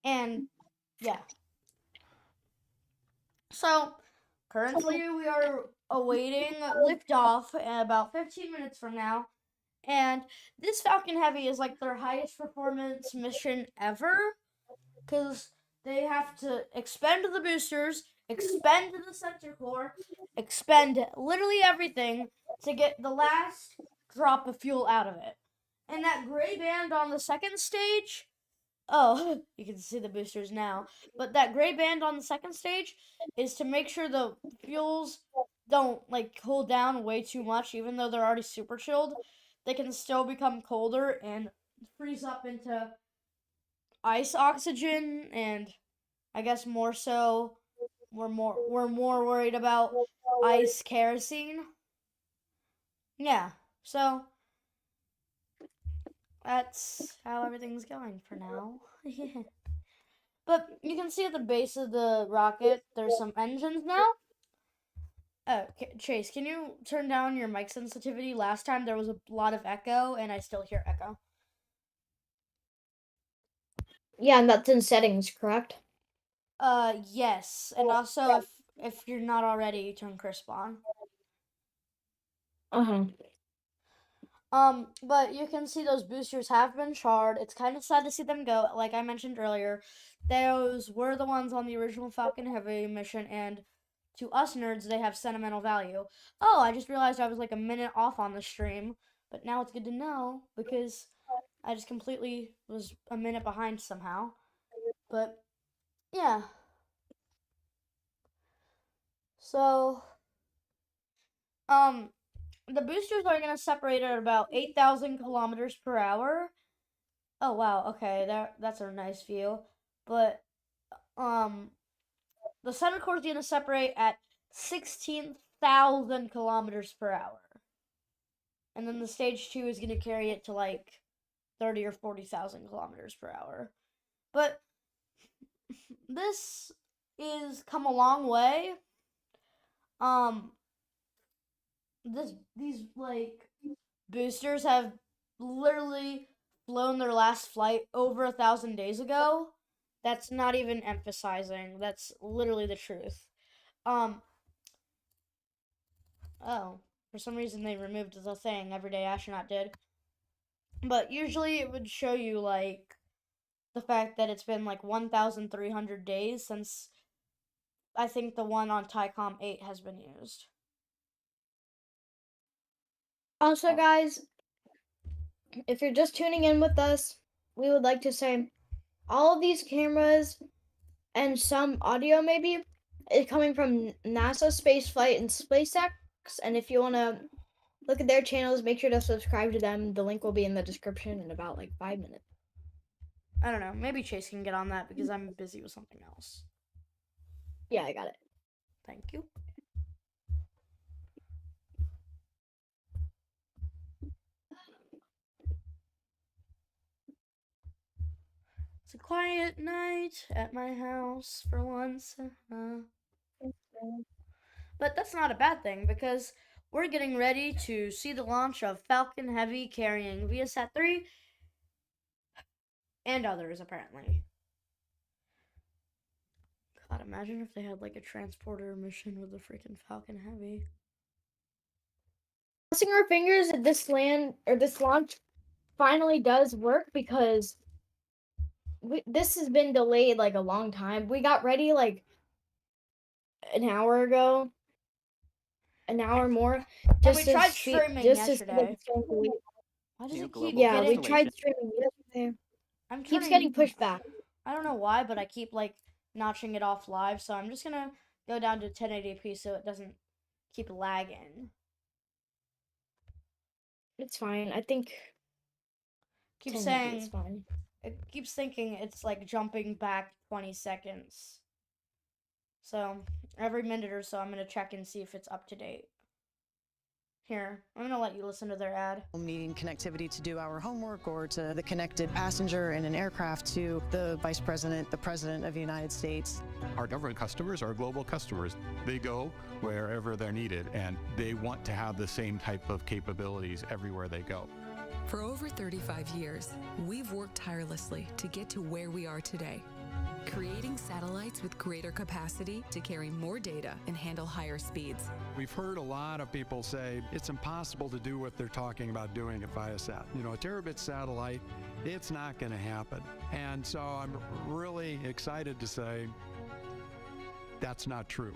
And yeah. So currently we are awaiting liftoff in about 15 minutes from now. And this Falcon Heavy is like their highest performance mission ever, because they have to expend the boosters, expend the center core, expend literally everything to get the last drop of fuel out of it. And that gray band on the second stage, oh, you can see the boosters now, but that gray band on the second stage is to make sure the fuels don't like cool down way too much, even though they're already super chilled. They can still become colder and freeze up into ice oxygen, and I guess more so we're more worried about ice kerosene. Yeah. So that's how everything's going for now. But you can see at the base of the rocket there's some engines now. Chase, can you turn down your mic sensitivity? Last time there was a lot of echo and I still hear echo. Yeah, and that's in settings, correct? Yes. And also if you're not already, turn crisp on. Uh-huh. But you can see those boosters have been charred. It's kind of sad to see them go. Like I mentioned earlier, those were the ones on the original Falcon Heavy mission, and to us nerds, they have sentimental value. Oh, I just realized I was like a minute off on the stream, but now it's good to know because I just completely was a minute behind somehow. But yeah. So, the boosters are gonna separate at about 8,000 kilometers per hour. Oh wow, okay, that's a nice view. But the center core is gonna separate at 16,000 kilometers per hour. And then the stage 2 is gonna carry it to like 30 or 40,000 kilometers per hour. But this is come a long way. These like boosters have literally flown their last flight over 1,000 days ago. That's not even emphasizing. That's literally the truth. Oh, for some reason they removed the thing. Everyday astronaut did. But usually it would show you like the fact that it's been like 1,300 days since I think the one on Tycom 8 has been used. Also, guys, if you're just tuning in with us, we would like to say all of these cameras and some audio maybe is coming from NASA Spaceflight and SpaceX. And if you want to look at their channels, make sure to subscribe to them. The link will be in the description in about like 5 minutes. I don't know. Maybe Chase can get on that because I'm busy with something else. Yeah, I got it. Thank you. It's a quiet night at my house for once. But that's not a bad thing because we're getting ready to see the launch of Falcon Heavy carrying Viasat 3 and others, apparently. God, imagine if they had like a transporter mission with the freaking Falcon Heavy. Crossing our fingers that this launch finally does work because this has been delayed like a long time. We got ready like an hour ago, an hour more. And we tried streaming yesterday. Why does it keep Yeah, we getting... tried streaming yesterday. I'm Keeps getting pushed back. I don't know why, but I keep like notching it off live, so I'm just gonna go down to 1080p so it doesn't keep lagging. It's fine. I think Keep saying it's fine. It keeps thinking it's like jumping back 20 seconds. So every minute or so I'm gonna check and see if it's up to date. Here, I'm gonna let you listen to their ad. Needing connectivity to do our homework, or to the connected passenger in an aircraft to the Vice President, the President of the United States. Our government customers are global customers. They go wherever they're needed, and they want to have the same type of capabilities everywhere they go. For over 35 years, we've worked tirelessly to get to where we are today, creating satellites with greater capacity to carry more data and handle higher speeds. We've heard a lot of people say it's impossible to do what they're talking about doing at Viasat. You know, a terabit satellite, it's not going to happen. And so I'm really excited to say that's not true.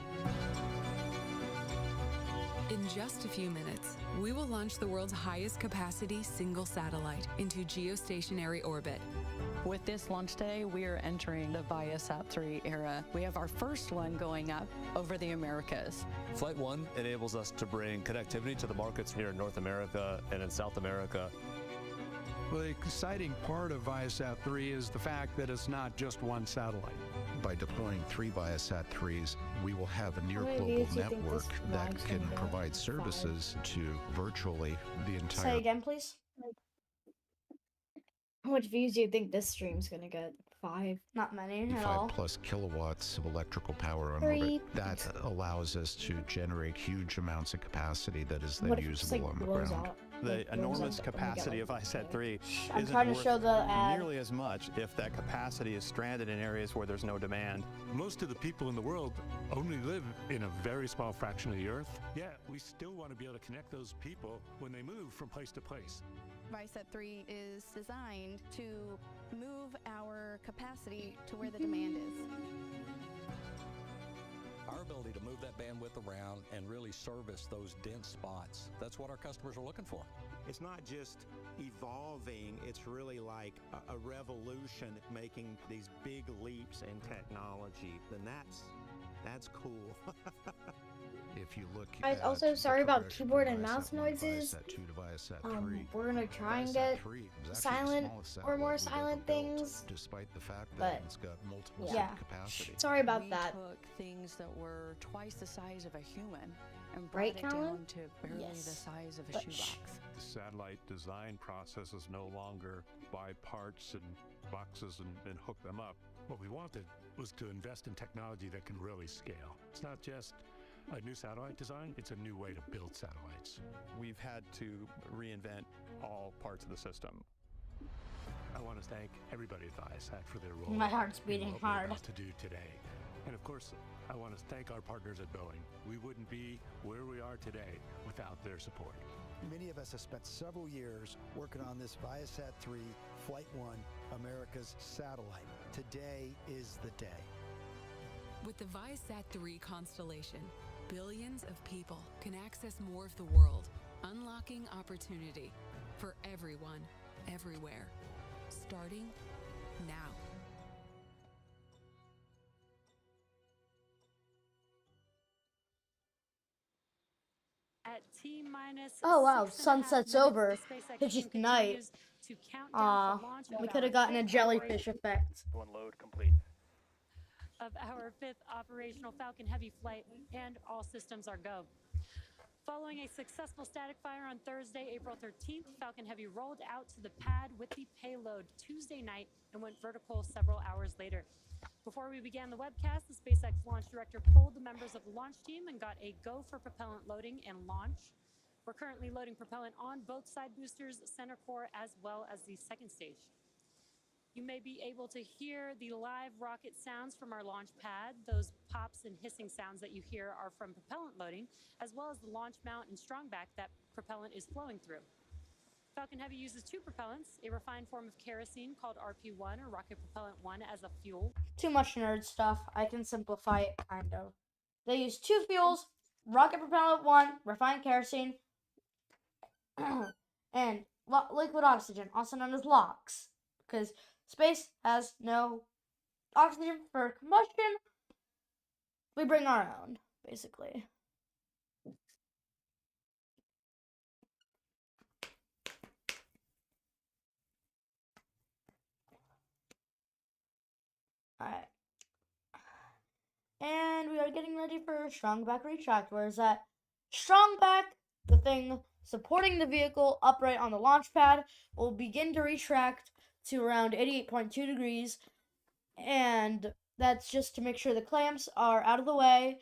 In just a few minutes, we will launch the world's highest capacity single satellite into geostationary orbit. With this launch day, we are entering the Viasat-3 era. We have our first one going up over the Americas. Flight 1 enables us to bring connectivity to the markets here in North America and in South America. Well, the exciting part of Viasat-3 is the fact that it's not just one satellite. By deploying 3 Viasat-3s, we will have a near global network that can provide services to virtually the entire... Say again, please. How much views do you think this stream's gonna get? 5? Not many at all. 5+ kilowatts of electrical power on 3. orbit. That allows us to generate huge amounts of capacity that is then What if it just, usable like, on the blows ground. out? The Like, blows enormous up and we get, capacity like, of Viasat-3 I'm isn't trying to worth show the ad. nearly as much if that capacity is stranded in areas where there's no demand. Most of the people in the world only live in a very small fraction of the Earth. Yeah, we still want to be able to connect those people when they move from place to place. Viasat-3 is designed to move our capacity to where the demand is. Our ability to move that bandwidth around and really service those dense spots, that's what our customers are looking for. It's not just evolving, it's really like a revolution, making these big leaps in technology, then that's cool. If you look Guys, also sorry about keyboard and mouse noises. We're gonna try and get silent or more silent things, despite the fact but that it's got multiple yeah, capacity. sorry about that. We took things that were twice the size of a human and brought Right, it Colin? down to barely Yes. the size of a But shoebox. The satellite design process is no longer buy parts and boxes and hook them up. What we wanted was to invest in technology that can really scale. It's not just a new satellite design, it's a new way to build satellites. We've had to reinvent all parts of the system. I want to thank everybody at Viasat for their role. My heart's in beating what we're hard. about to do today. And of course, I want to thank our partners at Boeing. We wouldn't be where we are today without their support. Many of us have spent several years working on this Viasat-3 Flight 1 America's satellite. Today is the day. With the Viasat-3 constellation, billions of people can access more of the world, unlocking opportunity for everyone, everywhere, starting now. At T-minus Oh wow, 6.5 sunset's minutes, over. the SpaceX It's team just night. continues to count down the launch of We our could have gotten a fifth jellyfish effect. One load complete. of our 5th operational Falcon Heavy flight, and all systems are go. Following a successful static fire on Thursday, April 13th, Falcon Heavy rolled out to the pad with the payload Tuesday night and went vertical several hours later. Before we began the webcast, the SpaceX launch director polled the members of the launch team and got a go for propellant loading and launch. We're currently loading propellant on both side boosters, center core, as well as the second stage. You may be able to hear the live rocket sounds from our launch pad. Those pops and hissing sounds that you hear are from propellant loading, as well as the launch mount and strongback that propellant is flowing through. Falcon Heavy uses 2 propellants, a refined form of kerosene called RP1 or rocket propellant 1 as a fuel. Too much nerd stuff. I can simplify it kind of. They use 2 fuels, rocket propellant 1, refined kerosene, and liquid oxygen, also known as LOX, because space has no oxygen for combustion. We bring our own, basically. Alright. And we are getting ready for strong back retract. Where is that? Strong back the thing supporting the vehicle upright on the launch pad will begin to retract to around 88.2 degrees, and that's just to make sure the clamps are out of the way,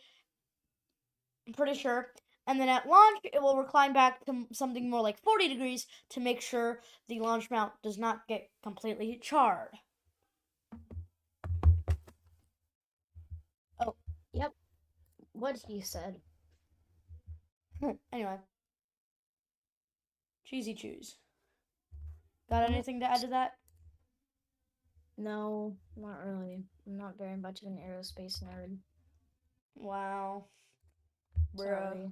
I'm pretty sure. And then at launch, it will recline back to something more like 40 degrees to make sure the launch mount does not get completely charred. Oh, yep. What he said. Anyway. Cheesy chews. Got anything to add to that? No, not really. I'm not very much of an aerospace nerd. Wow. Sorry.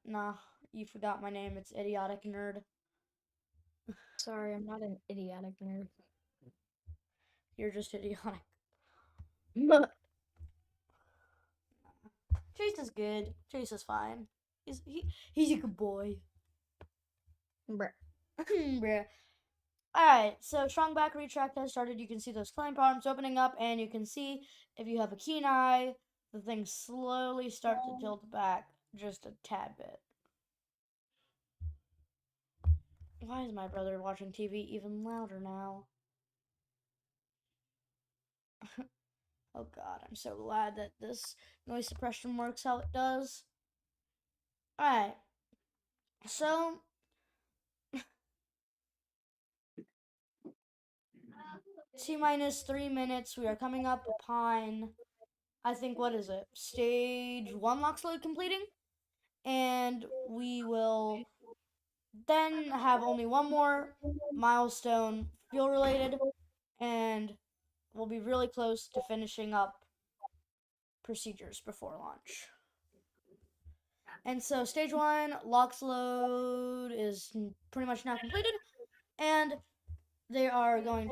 Nah, you forgot my name. It's Idiotic Nerd. Sorry, I'm not an idiotic nerd. You're just idiotic. Chase is good. Chase is fine. He's a good boy. Bruh. Bruh. Alright, so strong back retract has started. You can see those clamp arms opening up, and you can see, if you have a keen eye, the things slowly start to tilt back just a tad bit. Why is my brother watching TV even louder now? Oh god, I'm so glad that this noise suppression works how it does. Alright, so T-minus 3 minutes, we are coming up upon, I think, what is it? Stage 1 lock load completing? And we will then have only one more milestone fuel related, and we'll be really close to finishing up procedures before launch. And so stage 1 LOX load is pretty much now completed, and they are going,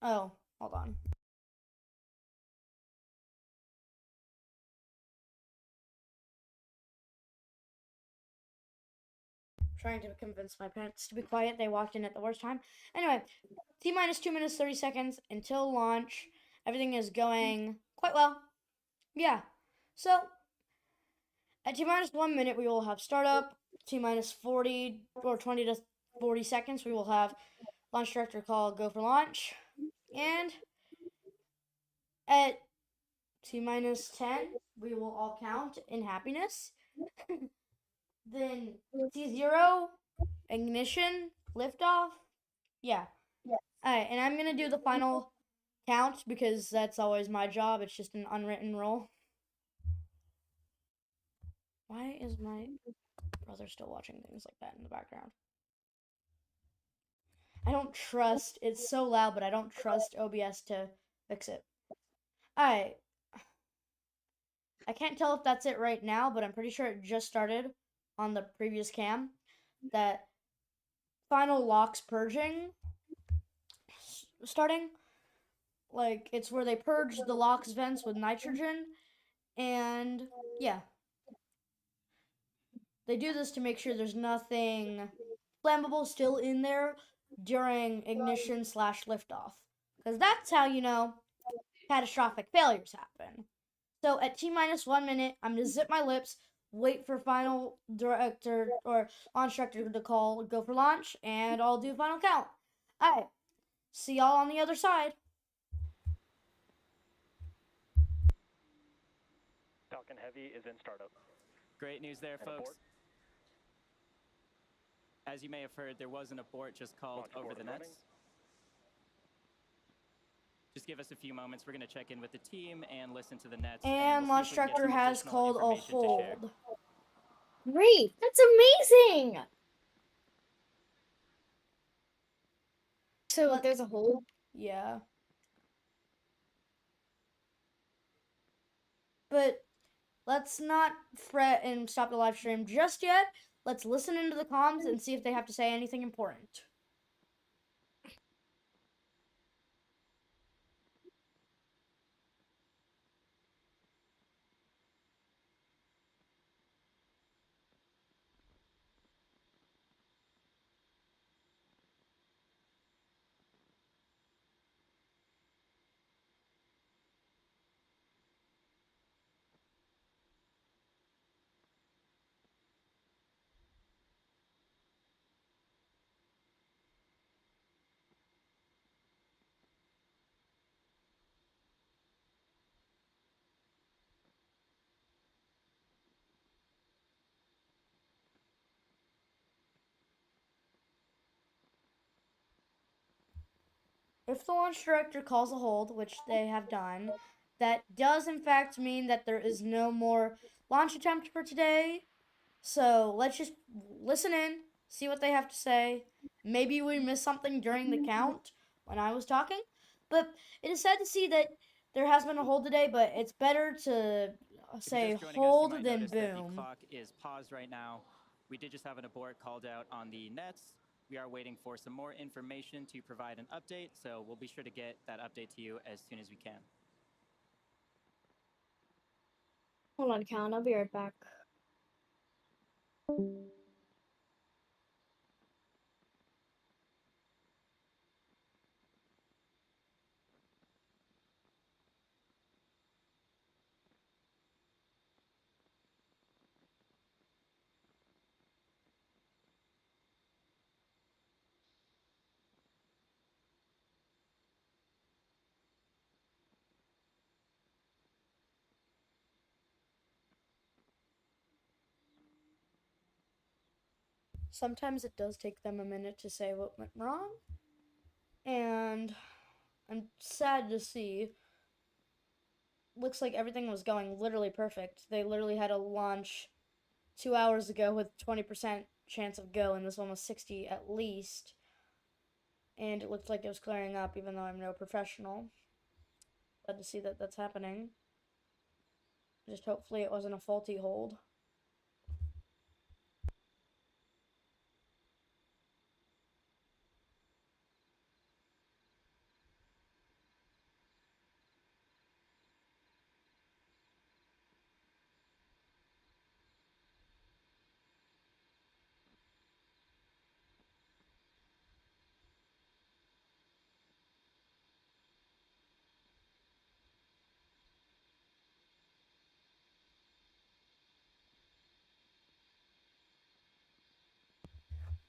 oh, hold on. Trying to convince my parents to be quiet. They walked in at the worst time. Anyway, T-minus 2 minutes, 30 seconds until launch. Everything is going quite well. Yeah. So, at T-minus 1 minute, we will have startup. T-minus 40 or 20 to 40 seconds, we will have launch director call go for launch. And at T-minus 10, we will all count in happiness. Then T0, ignition, liftoff. Yeah. Alright, and I'm gonna do the final count because that's always my job. It's just an unwritten rule. Why is my brother still watching things like that in the background? I don't trust, it's so loud, but I don't trust OBS to fix it. Alright. I can't tell if that's it right now, but I'm pretty sure it just started on the previous cam. That final LOX purging starting. Like, it's where they purge the LOX vents with nitrogen, and yeah. They do this to make sure there's nothing flammable still in there during ignition / liftoff. Because that's how you know catastrophic failures happen. So at T-minus 1 minute, I'm going to zip my lips, wait for final director or launch director to call, go for launch, and I'll do final count. Alright, see y'all on the other side. Falcon Heavy is in startup. Great news there, And folks. abort. As you may have heard, there was an abort just called Launch over abort the running. nets. Just give us a few moments. We're going to check in with the team and listen to the nets. And we'll launch see if we can get director some has additional called a information to share. hold. Great, that's amazing. So there's a hold? Yeah. But let's not fret and stop the live stream just yet. Let's listen into the comms and see if they have to say anything important. if the launch director calls a hold, which they have done, that does in fact mean that there is no more launch attempt for today. So let's just listen in, see what they have to say. Maybe we missed something during the count when I was talking. But it is sad to see that there has been a hold today, but it's better to say hold than boom. The clock is paused right now. We did just have an abort called out on the nets. We are waiting for some more information to provide an update, so we'll be sure to get that update to you as soon as we can. Hold on, Callan. I'll be right back. Sometimes it does take them a minute to say what went wrong. And I'm sad to see. Looks like everything was going literally perfect. They literally had a launch 2 hours ago with 20% chance of go, and this one was 60 at least. And it looked like it was clearing up, even though I'm no professional. Glad to see that that's happening. Just hopefully it wasn't a faulty hold.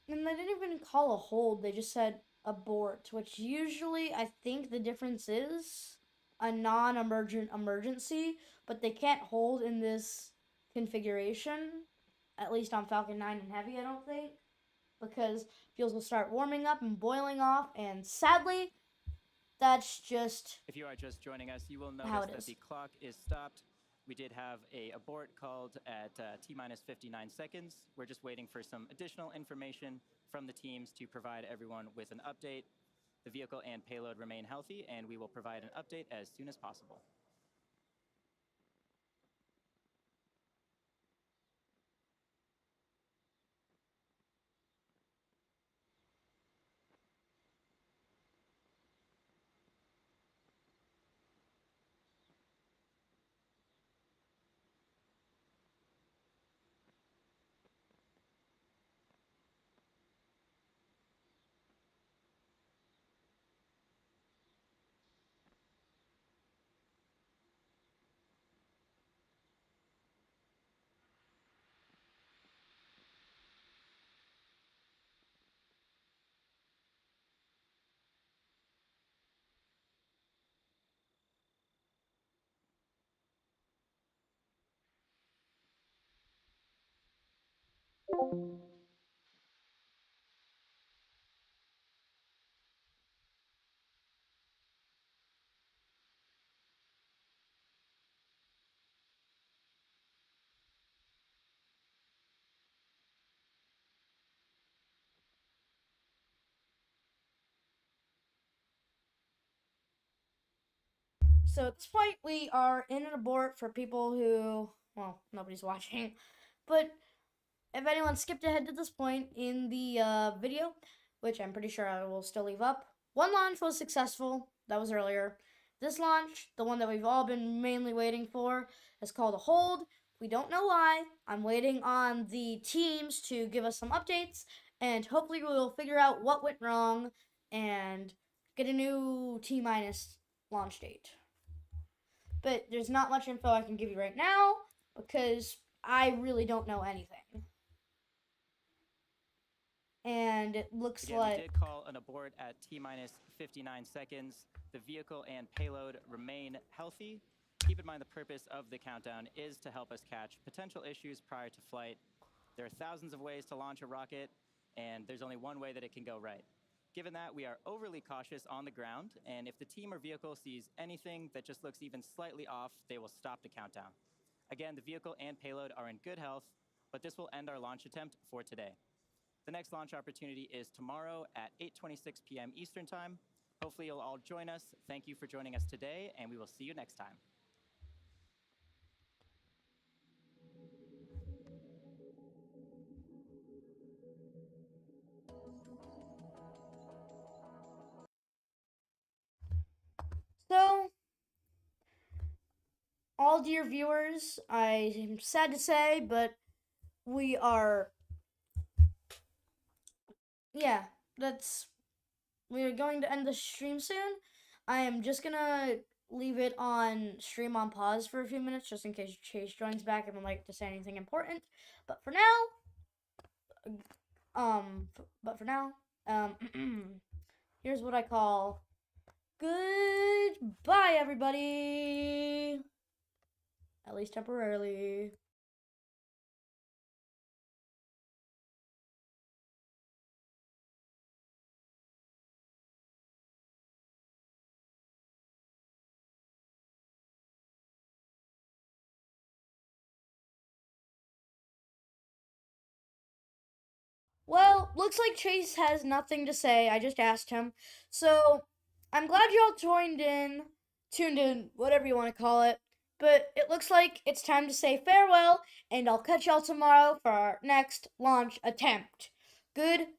And they didn't even call a hold, they just said abort, which usually I think the difference is a non-emergent emergency, but they can't hold in this configuration, at least on Falcon 9 and Heavy, I don't think, because fuels will start warming up and boiling off, and sadly, that's just If you are just joining us, you will notice that the clock is stopped. We did have a abort called at T-minus 59 seconds. We're just waiting for some additional information from the teams to provide everyone with an update. The vehicle and payload remain healthy, and we will provide an update as soon as possible. So at this point, we are in an abort for people who, well, nobody's watching, but if anyone skipped ahead to this point in the video, which I'm pretty sure I will still leave up, one launch was successful. That was earlier. This launch, the one that we've all been mainly waiting for, is called a hold. We don't know why. I'm waiting on the teams to give us some updates, and hopefully we'll figure out what went wrong and get a new T-minus launch date. But there's not much info I can give you right now because I really don't know anything. And it looks Again, like we did call an abort at T-minus 59 seconds. The vehicle and payload remain healthy. Keep in mind the purpose of the countdown is to help us catch potential issues prior to flight. There are thousands of ways to launch a rocket, and there's only one way that it can go right. Given that, we are overly cautious on the ground, and if the team or vehicle sees anything that just looks even slightly off, they will stop the countdown. Again, the vehicle and payload are in good health, but this will end our launch attempt for today. The next launch opportunity is tomorrow at 8:26 p.m. Eastern Time. Hopefully you'll all join us. Thank you for joining us today, and we will see you next time. So, all dear viewers, I am sad to say, but we are, we are going to end the stream soon. I am just gonna leave it on stream on pause for a few minutes, just in case Chase joins back and would like to say anything important. But for now, here's what I call goodbye, everybody. At least temporarily. Well, looks like Chase has nothing to say. I just asked him. So, I'm glad y'all tuned in, whatever you want to call it. But it looks like it's time to say farewell, and I'll catch y'all tomorrow for our next launch attempt. Goodbye.